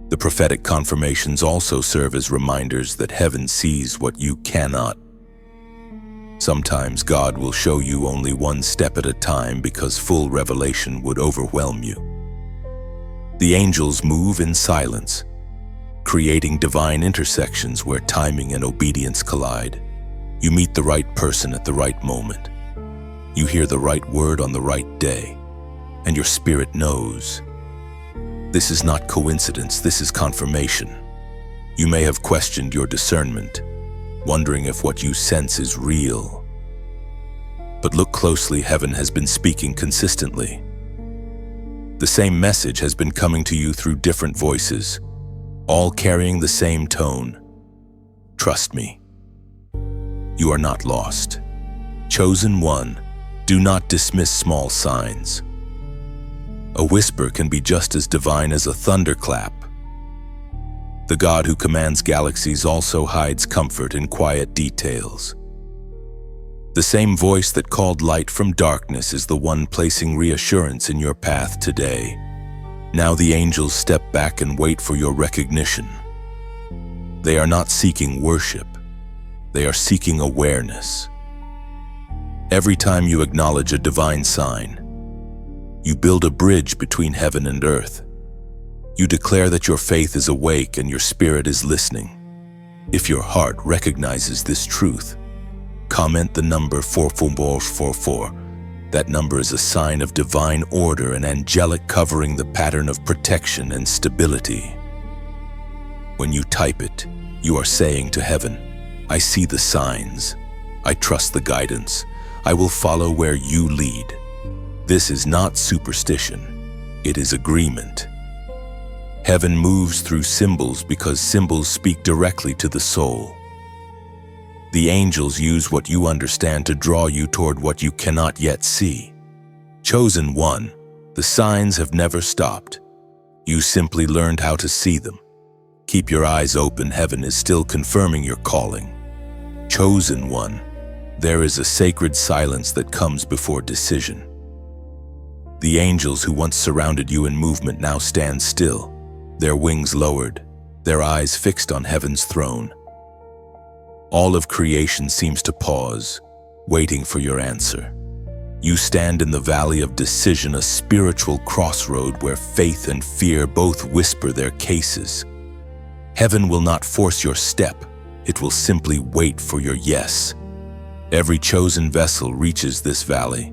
The prophetic confirmations also serve as reminders that heaven sees what you cannot. Sometimes God will show you only one step at a time because full revelation would overwhelm you. The angels move in silence, creating divine intersections where timing and obedience collide. You meet the right person at the right moment. You hear the right word on the right day, and your spirit knows. This is not coincidence, this is confirmation. You may have questioned your discernment, wondering if what you sense is real. But look closely, heaven has been speaking consistently. The same message has been coming to you through different voices, all carrying the same tone. Trust me. You are not lost. Chosen one, Do not dismiss small signs. A whisper can be just as divine as a thunderclap. The God who commands galaxies also hides comfort in quiet details. The same voice that called light from darkness is the one placing reassurance in your path today. Now the angels step back and wait for your recognition. They are not seeking worship. They are seeking awareness. Every time you acknowledge a divine sign, you build a bridge between heaven and earth. You declare that your faith is awake and your spirit is listening. If your heart recognizes this truth, comment the number 4444. That number is a sign of divine order and angelic covering the pattern of protection and stability. When you type it, you are saying to heaven, I see the signs. I trust the guidance. I will follow where you lead. This is not superstition. It is agreement. Heaven moves through symbols because symbols speak directly to the soul. The angels use what you understand to draw you toward what you cannot yet see. Chosen one, the signs have never stopped. You simply learned how to see them. Keep your eyes open, heaven is still confirming your calling. Chosen one, there is a sacred silence that comes before decision. The angels who once surrounded you in movement now stand still, their wings lowered, their eyes fixed on heaven's throne. All of creation seems to pause, waiting for your answer. You stand in the valley of decision, a spiritual crossroad where faith and fear both whisper their cases. Heaven will not force your step, it will simply wait for your yes. Every chosen vessel reaches this valley.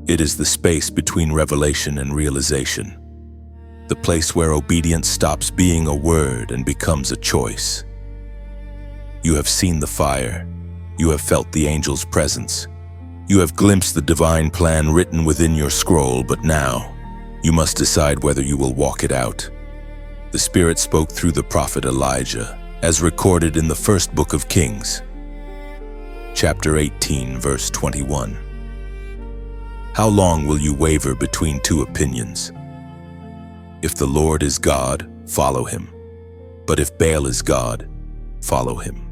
It is the space between revelation and realization, the place where obedience stops being a word and becomes a choice. You have seen the fire. You have felt the angel's presence. You have glimpsed the divine plan written within your scroll, but now you must decide whether you will walk it out. The Spirit spoke through the prophet Elijah, as recorded in the first book of Kings, chapter 18, verse 21. How long will you waver between two opinions? If the Lord is God, follow him. But if Baal is God, follow him.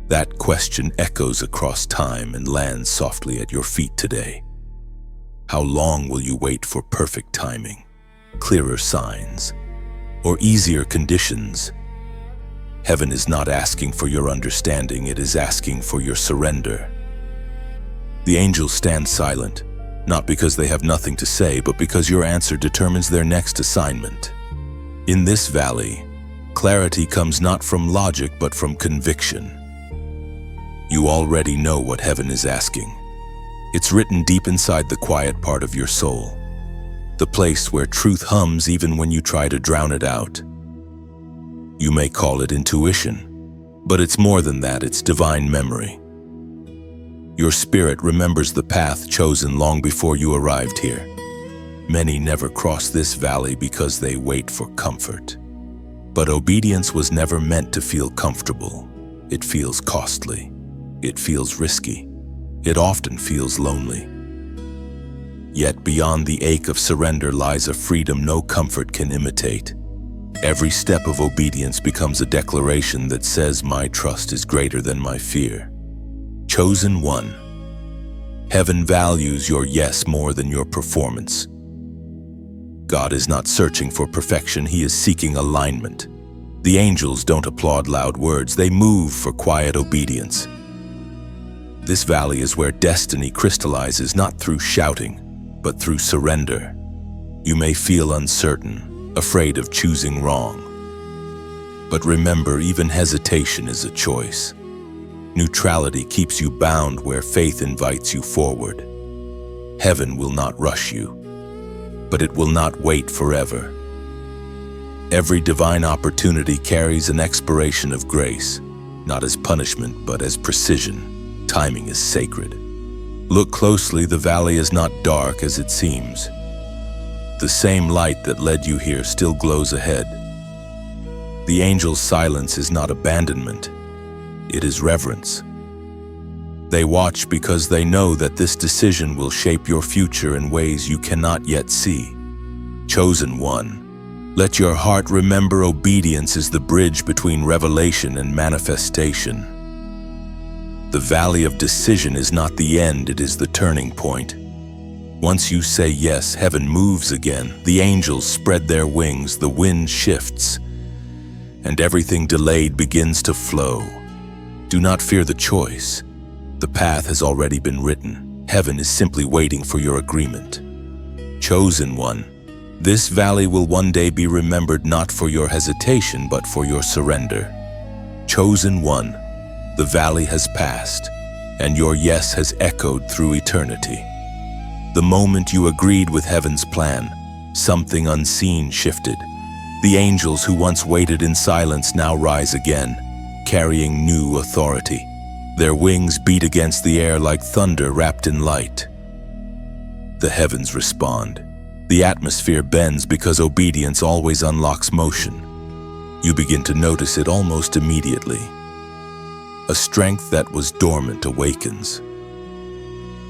That question echoes across time and lands softly at your feet today. How long will you wait for perfect timing, clearer signs, or easier conditions? Heaven is not asking for your understanding, it is asking for your surrender. The angels stand silent, not because they have nothing to say, but because your answer determines their next assignment. In this valley, clarity comes not from logic but from conviction. You already know what heaven is asking. It's written deep inside the quiet part of your soul, the place where truth hums even when you try to drown it out. You may call it intuition, but it's more than that, it's divine memory. Your spirit remembers the path chosen long before you arrived here. Many never cross this valley because they wait for comfort. But obedience was never meant to feel comfortable. It feels costly. It feels risky. It often feels lonely. Yet beyond the ache of surrender lies a freedom no comfort can imitate. Every step of obedience becomes a declaration that says, my trust is greater than my fear. Chosen one, heaven values your yes more than your performance. God is not searching for perfection, he is seeking alignment. The angels don't applaud loud words, they move for quiet obedience. This valley is where destiny crystallizes, not through shouting, but through surrender. You may feel uncertain, afraid of choosing wrong. But remember, even hesitation is a choice. Neutrality keeps you bound where faith invites you forward. Heaven will not rush you, but it will not wait forever. Every divine opportunity carries an expiration of grace, not as punishment, but as precision. Timing is sacred. Look closely, the valley is not dark as it seems. The same light that led you here still glows ahead. The angel's silence is not abandonment, it is reverence. They watch because they know that this decision will shape your future in ways you cannot yet see. Chosen one, let your heart remember obedience is the bridge between revelation and manifestation. The valley of decision is not the end, it is the turning point. Once you say yes, heaven moves again, the angels spread their wings, the wind shifts, and everything delayed begins to flow. Do not fear the choice. The path has already been written. Heaven is simply waiting for your agreement. Chosen one, this valley will one day be remembered not for your hesitation, but for your surrender. Chosen one, the valley has passed, and your yes has echoed through eternity. The moment you agreed with heaven's plan, something unseen shifted. The angels who once waited in silence now rise again, carrying new authority. Their wings beat against the air like thunder wrapped in light. The heavens respond. The atmosphere bends because obedience always unlocks motion. You begin to notice it almost immediately. A strength that was dormant awakens.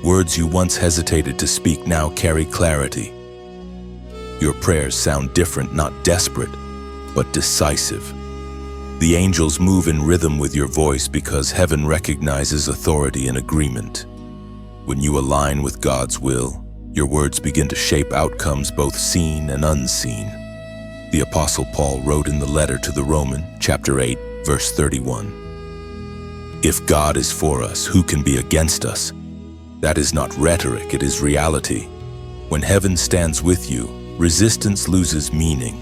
Words you once hesitated to speak now carry clarity. Your prayers sound different, not desperate, but decisive. The angels move in rhythm with your voice because heaven recognizes authority and agreement. When you align with God's will, your words begin to shape outcomes both seen and unseen. The Apostle Paul wrote in the letter to the Romans, chapter 8, verse 31. If God is for us, who can be against us? That is not rhetoric, it is reality. When heaven stands with you, resistance loses meaning.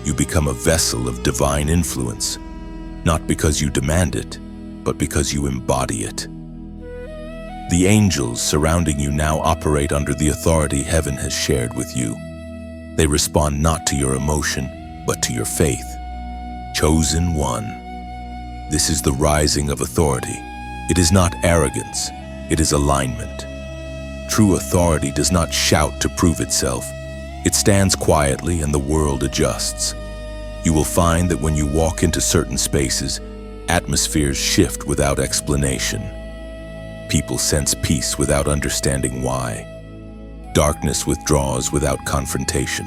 You become a vessel of divine influence, not because you demand it, but because you embody it. The angels surrounding you now operate under the authority heaven has shared with you. They respond not to your emotion, but to your faith. Chosen one. This is the rising of authority. It is not arrogance, it is alignment. True authority does not shout to prove itself. It stands quietly and the world adjusts. You will find that when you walk into certain spaces, atmospheres shift without explanation. People sense peace without understanding why. Darkness withdraws without confrontation.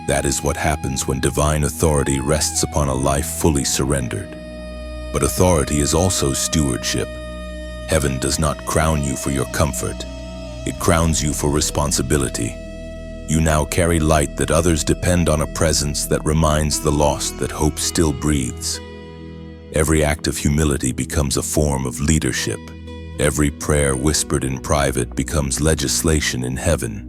That is what happens when divine authority rests upon a life fully surrendered. But authority is also stewardship. Heaven does not crown you for your comfort. It crowns you for responsibility. You now carry light that others depend on, a presence that reminds the lost that hope still breathes. Every act of humility becomes a form of leadership. Every prayer whispered in private becomes legislation in heaven.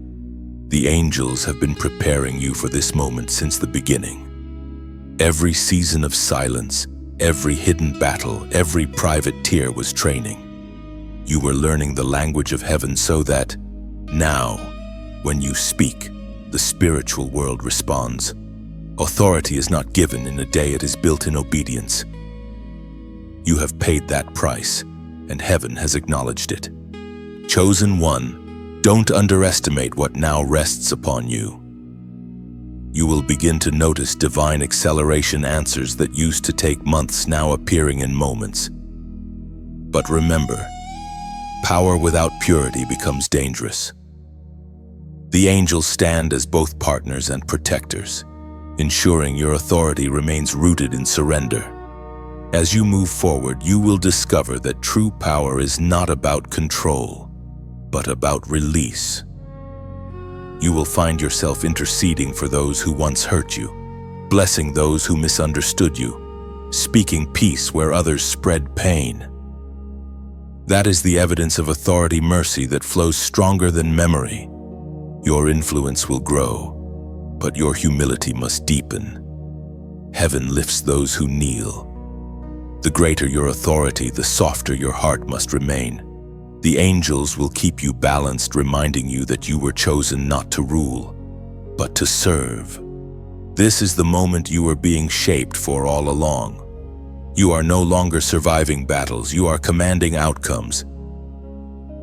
The angels have been preparing you for this moment since the beginning. Every season of silence, every hidden battle, every private tear was training. You were learning the language of heaven so that now, when you speak, the spiritual world responds. Authority is not given in a day, it is built in obedience. You have paid that price, and heaven has acknowledged it. Chosen one, don't underestimate what now rests upon you. You will begin to notice divine acceleration, answers that used to take months now appearing in moments. But remember, power without purity becomes dangerous. The angels stand as both partners and protectors, ensuring your authority remains rooted in surrender. As you move forward, you will discover that true power is not about control, but about release. You will find yourself interceding for those who once hurt you, blessing those who misunderstood you, speaking peace where others spread pain. That is the evidence of authority, mercy that flows stronger than memory. Your influence will grow, but your humility must deepen. Heaven lifts those who kneel. The greater your authority, the softer your heart must remain. The angels will keep you balanced, reminding you that you were chosen not to rule, but to serve. This is the moment you are being shaped for all along. You are no longer surviving battles, you are commanding outcomes.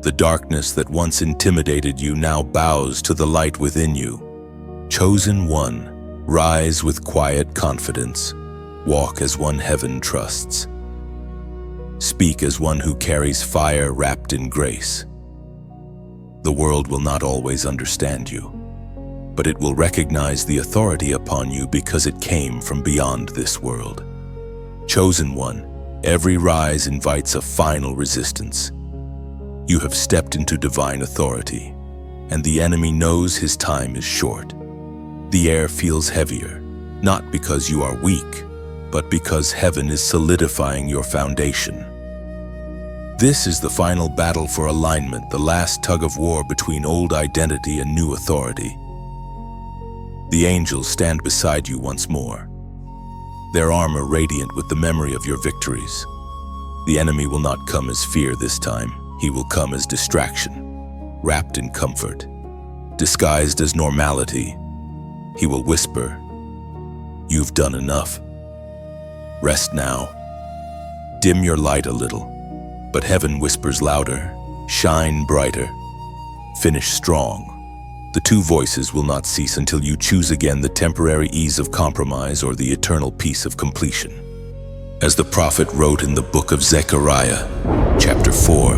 The darkness that once intimidated you now bows to the light within you. Chosen one, rise with quiet confidence. Walk as one heaven trusts. Speak speak as one who carries fire wrapped in grace. The world will not always understand you, but it will recognize the authority upon you because it came from beyond this world. Chosen one, every rise invites a final resistance. You have stepped into divine authority, and the enemy knows his time is short. The air feels heavier, not because you are weak, but because heaven is solidifying your foundation. This is the final battle for alignment, the last tug of war between old identity and new authority. The angels stand beside you once more, their armor radiant with the memory of your victories. The enemy will not come as fear this time. He will come as distraction, wrapped in comfort, disguised as normality. He will whisper, "You've done enough. Rest now." Dim your light a little, but heaven whispers louder, "Shine brighter. Finish strong." The two voices will not cease until you choose again the temporary ease of compromise or the eternal peace of completion. As the prophet wrote in the book of Zechariah, chapter 4,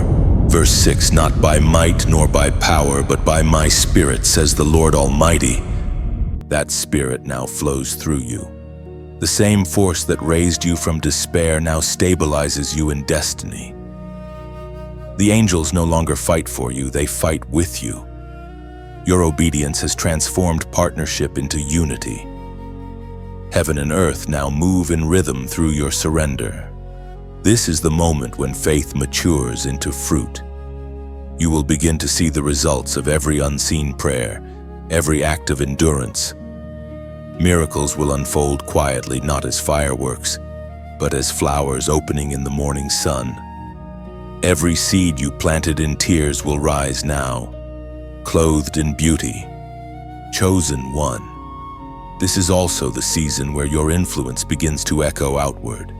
verse 6, "Not by might nor by power, but by my Spirit, says the Lord Almighty." That Spirit now flows through you. The same force that raised you from despair now stabilizes you in destiny. The angels no longer fight for you, they fight with you. Your obedience has transformed partnership into unity. Heaven and earth now move in rhythm through your surrender. This is the moment when faith matures into fruit. You will begin to see the results of every unseen prayer, every act of endurance. Miracles will unfold quietly, not as fireworks, but as flowers opening in the morning sun. Every seed you planted in tears will rise now, clothed in beauty. Chosen one. This is also the season where your influence begins to echo outward.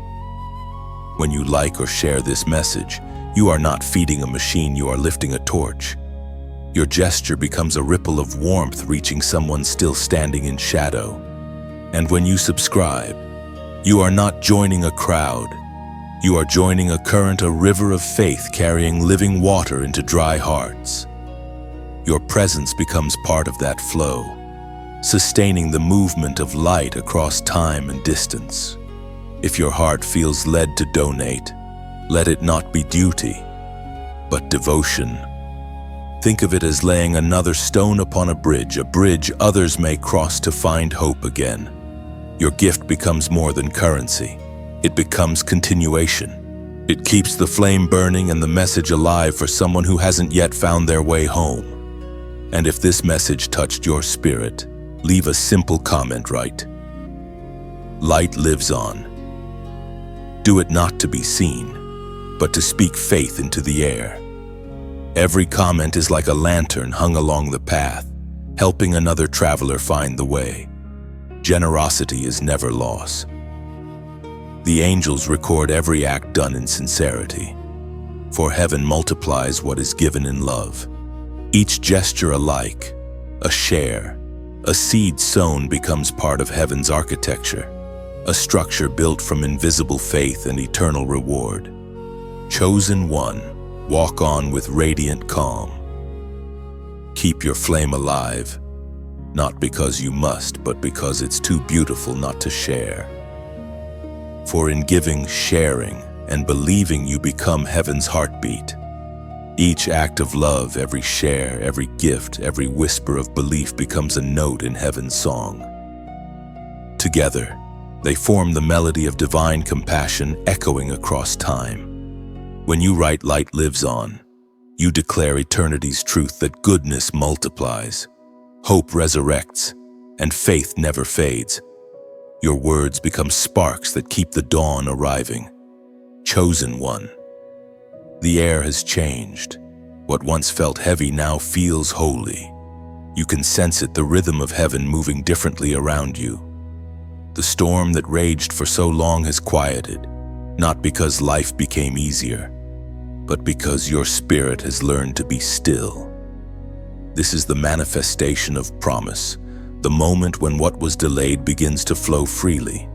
When you like or share this message, you are not feeding a machine, you are lifting a torch. Your gesture becomes a ripple of warmth reaching someone still standing in shadow. And when you subscribe, you are not joining a crowd. You are joining a current, a river of faith carrying living water into dry hearts. Your presence becomes part of that flow, sustaining the movement of light across time and distance. If your heart feels led to donate, let it not be duty, but devotion. Think of it as laying another stone upon a bridge others may cross to find hope again. Your gift becomes more than currency. It becomes continuation. It keeps the flame burning and the message alive for someone who hasn't yet found their way home. And if this message touched your spirit, leave a simple comment right. Light lives on. Do it not to be seen, but to speak faith into the air. Every comment is like a lantern hung along the path, helping another traveler find the way. Generosity is never loss. The angels record every act done in sincerity, for heaven multiplies what is given in love. Each gesture alike, a share, a seed sown becomes part of heaven's architecture, a structure built from invisible faith and eternal reward. Chosen one, walk on with radiant calm. Keep your flame alive, not because you must, but because it's too beautiful not to share. For in giving, sharing, and believing you become heaven's heartbeat. Each act of love, every share, every gift, every whisper of belief becomes a note in heaven's song. Together, they form the melody of divine compassion echoing across time. When you write "Light lives on," you declare eternity's truth that goodness multiplies, hope resurrects, and faith never fades. Your words become sparks that keep the dawn arriving. Chosen one. The air has changed. What once felt heavy now feels holy. You can sense it, the rhythm of heaven moving differently around you. The storm that raged for so long has quieted, not because life became easier, but because your spirit has learned to be still. This is the manifestation of promise, the moment when what was delayed begins to flow freely.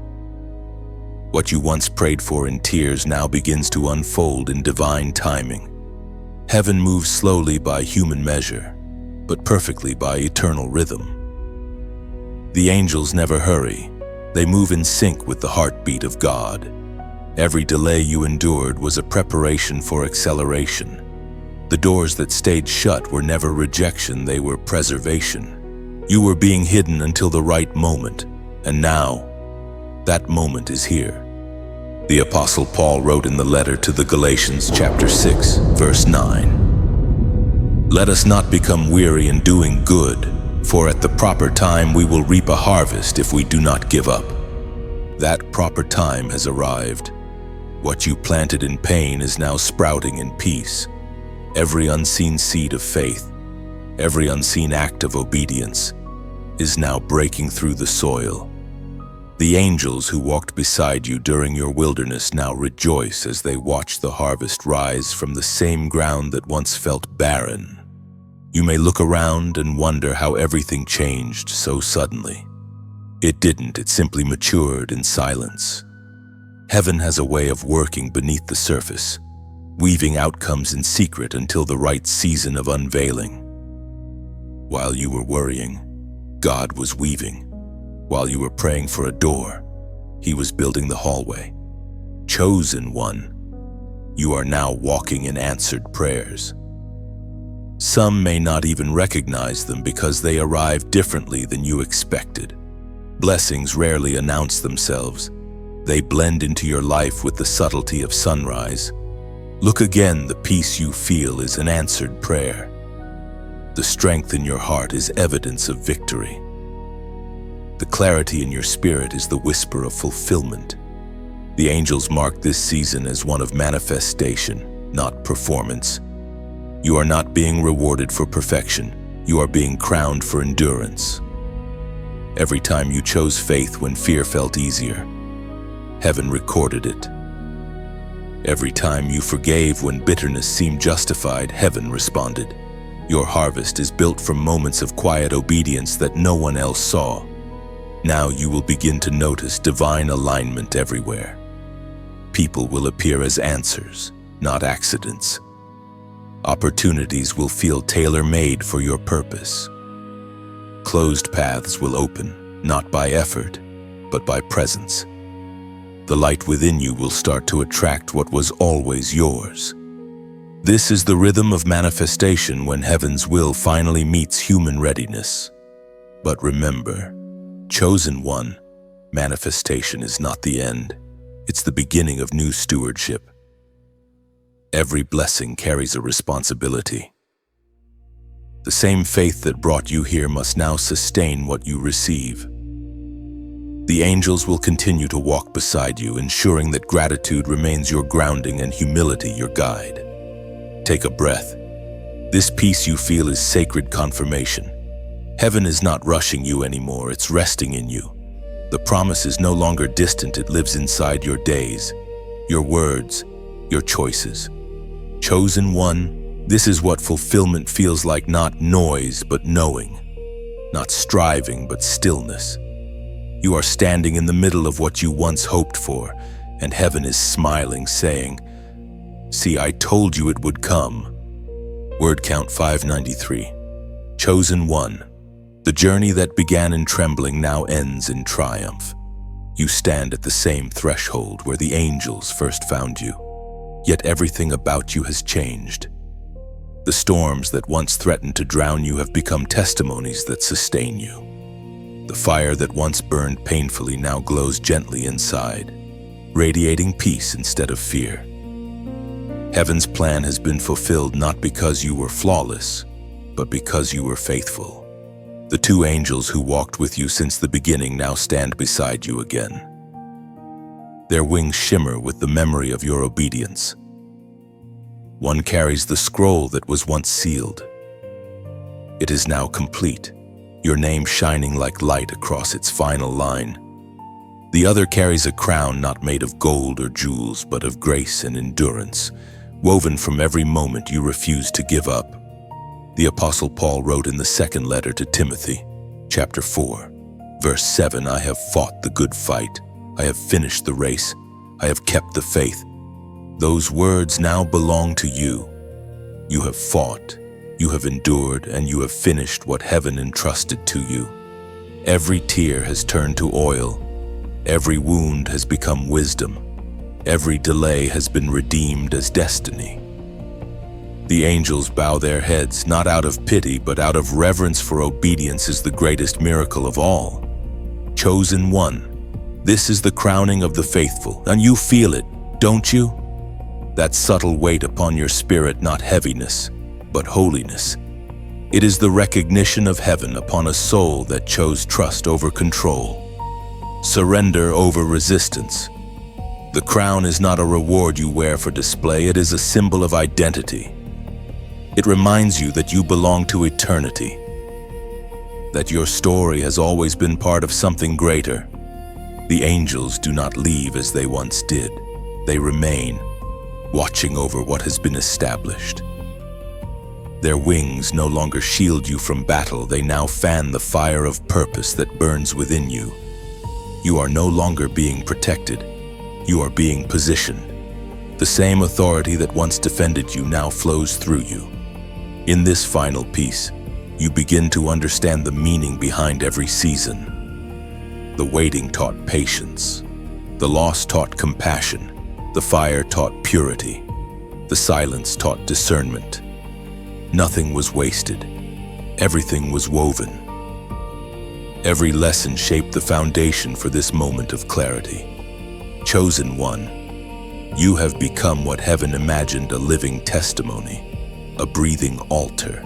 What you once prayed for in tears now begins to unfold in divine timing. Heaven moves slowly by human measure, but perfectly by eternal rhythm. The angels never hurry. They move in sync with the heartbeat of God. Every delay you endured was a preparation for acceleration. The doors that stayed shut were never rejection, they were preservation. You were being hidden until the right moment, and now, that moment is here. The Apostle Paul wrote in the letter to the Galatians chapter 6, verse 9, "Let us not become weary in doing good, for at the proper time we will reap a harvest if we do not give up." That proper time has arrived. What you planted in pain is now sprouting in peace. Every unseen seed of faith, every unseen act of obedience, is now breaking through the soil. The angels who walked beside you during your wilderness now rejoice as they watch the harvest rise from the same ground that once felt barren. You may look around and wonder how everything changed so suddenly. It didn't, it simply matured in silence. Heaven has a way of working beneath the surface, weaving outcomes in secret until the right season of unveiling. While you were worrying, God was weaving. While you were praying for a door, He was building the hallway. Chosen one, you are now walking in answered prayers. Some may not even recognize them because they arrive differently than you expected. Blessings rarely announce themselves. They blend into your life with the subtlety of sunrise. Look again, the peace you feel is an answered prayer. The strength in your heart is evidence of victory. The clarity in your spirit is the whisper of fulfillment. The angels mark this season as one of manifestation, not performance. You are not being rewarded for perfection. You are being crowned for endurance. Every time you chose faith when fear felt easier, heaven recorded it. Every time you forgave when bitterness seemed justified, heaven responded. Your harvest is built from moments of quiet obedience that no one else saw. Now you will begin to notice divine alignment everywhere. People will appear as answers, not accidents. Opportunities will feel tailor-made for your purpose. Closed paths will open, not by effort, but by presence. The light within you will start to attract what was always yours. This is the rhythm of manifestation when heaven's will finally meets human readiness. But remember, chosen one, manifestation is not the end. It's the beginning of new stewardship. Every blessing carries a responsibility. The same faith that brought you here must now sustain what you receive. The angels will continue to walk beside you, ensuring that gratitude remains your grounding and humility your guide. Take a breath. This peace you feel is sacred confirmation. Heaven is not rushing you anymore, it's resting in you. The promise is no longer distant, it lives inside your days, your words, your choices. Chosen one, this is what fulfillment feels like, not noise but knowing, not striving but stillness. You are standing in the middle of what you once hoped for, and heaven is smiling, saying, "See, I told you it would come." Word count 593. Chosen one. The journey that began in trembling now ends in triumph. You stand at the same threshold where the angels first found you, yet everything about you has changed. The storms that once threatened to drown you have become testimonies that sustain you. The fire that once burned painfully now glows gently inside, radiating peace instead of fear. Heaven's plan has been fulfilled not because you were flawless, but because you were faithful. The two angels who walked with you since the beginning now stand beside you again. Their wings shimmer with the memory of your obedience. One carries the scroll that was once sealed. It is now complete, your name shining like light across its final line. The other carries a crown not made of gold or jewels, but of grace and endurance, woven from every moment you refused to give up. The Apostle Paul wrote in the second letter to Timothy, chapter 4, verse 7, "I have fought the good fight. I have finished the race. I have kept the faith. Those words now belong to you. You have fought, you have endured, and you have finished what heaven entrusted to you. Every tear has turned to oil. Every wound has become wisdom. Every delay has been redeemed as destiny. The angels bow their heads, not out of pity, but out of reverence, for obedience is the greatest miracle of all. Chosen one, this is the crowning of the faithful, and you feel it, don't you? That subtle weight upon your spirit, not heaviness, but holiness. It is the recognition of heaven upon a soul that chose trust over control, surrender over resistance. The crown is not a reward you wear for display, it is a symbol of identity. It reminds you that you belong to eternity, that your story has always been part of something greater. The angels do not leave as they once did. They remain, watching over what has been established. Their wings no longer shield you from battle, they now fan the fire of purpose that burns within you. You are no longer being protected, you are being positioned. The same authority that once defended you now flows through you. In this final piece, you begin to understand the meaning behind every season. The waiting taught patience, the loss taught compassion, the fire taught purity, the silence taught discernment. Nothing was wasted. Everything was woven. Every lesson shaped the foundation for this moment of clarity. Chosen one, you have become what heaven imagined, a living testimony, a breathing altar,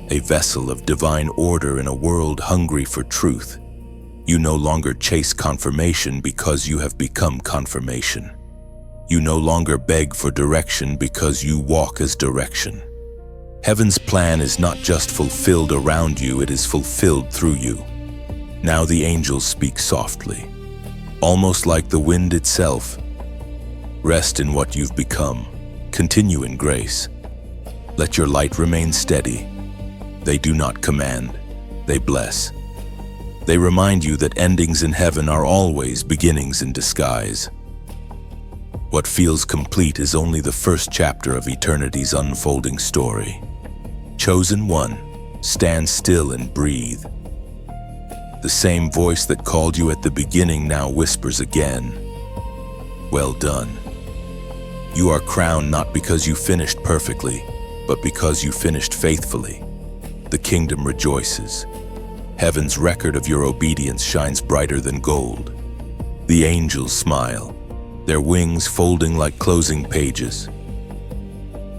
a vessel of divine order in a world hungry for truth. You no longer chase confirmation because you have become confirmation. You no longer beg for direction because you walk as direction. Heaven's plan is not just fulfilled around you, it is fulfilled through you. Now the angels speak softly, almost like the wind itself. Rest in what you've become. Continue in grace. Let your light remain steady. They do not command, they bless. They remind you that endings in heaven are always beginnings in disguise. What feels complete is only the first chapter of eternity's unfolding story. Chosen one, stand still and breathe. The same voice that called you at the beginning now whispers again, well done. You are crowned not because you finished perfectly, but because you finished faithfully. The kingdom rejoices. Heaven's record of your obedience shines brighter than gold. The angels smile, their wings folding like closing pages.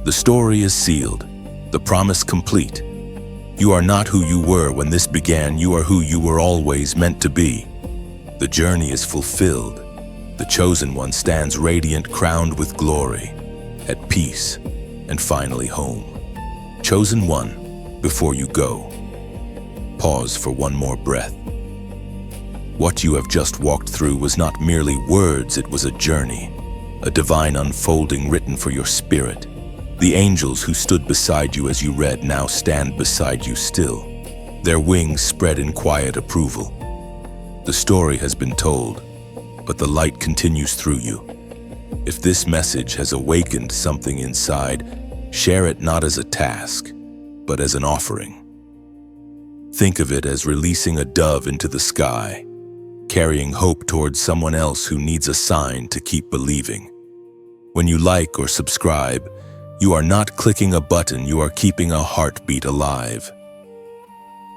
The story is sealed, the promise complete. You are not who you were when this began, you are who you were always meant to be. The journey is fulfilled. The chosen one stands radiant, crowned with glory, at peace, and finally home. Chosen one, before you go, pause for one more breath. What you have just walked through was not merely words, it was a journey, a divine unfolding written for your spirit. The angels who stood beside you as you read now stand beside you still, their wings spread in quiet approval. The story has been told, but the light continues through you. If this message has awakened something inside, share it not as a task, but as an offering. Think of it as releasing a dove into the sky, carrying hope towards someone else who needs a sign to keep believing. When you like or subscribe, you are not clicking a button, you are keeping a heartbeat alive.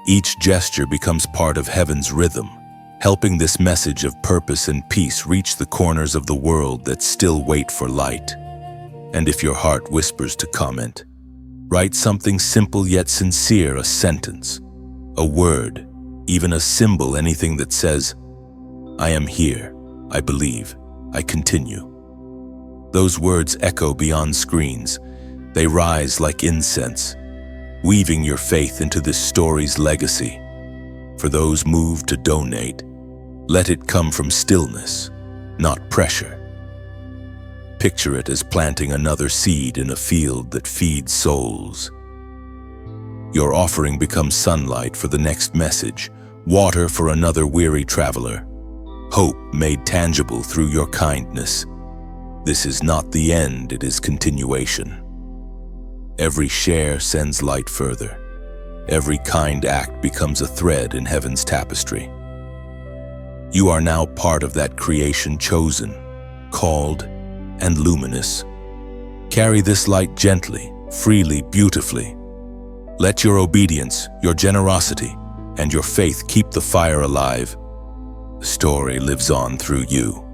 Each gesture becomes part of heaven's rhythm, helping this message of purpose and peace reach the corners of the world that still wait for light. And if your heart whispers to comment, write something simple yet sincere, a sentence, a word, even a symbol, anything that says, I am here, I believe, I continue. Those words echo beyond screens. They rise like incense, weaving your faith into this story's legacy. For those moved to donate, let it come from stillness, not pressure. Picture it as planting another seed in a field that feeds souls. Your offering becomes sunlight for the next message, water for another weary traveler, hope made tangible through your kindness. This is not the end, it is continuation. Every share sends light further. Every kind act becomes a thread in heaven's tapestry. You are now part of that creation chosen, called, and luminous. Carry this light gently, freely, beautifully. Let your obedience, your generosity, and your faith keep the fire alive. The story lives on through you.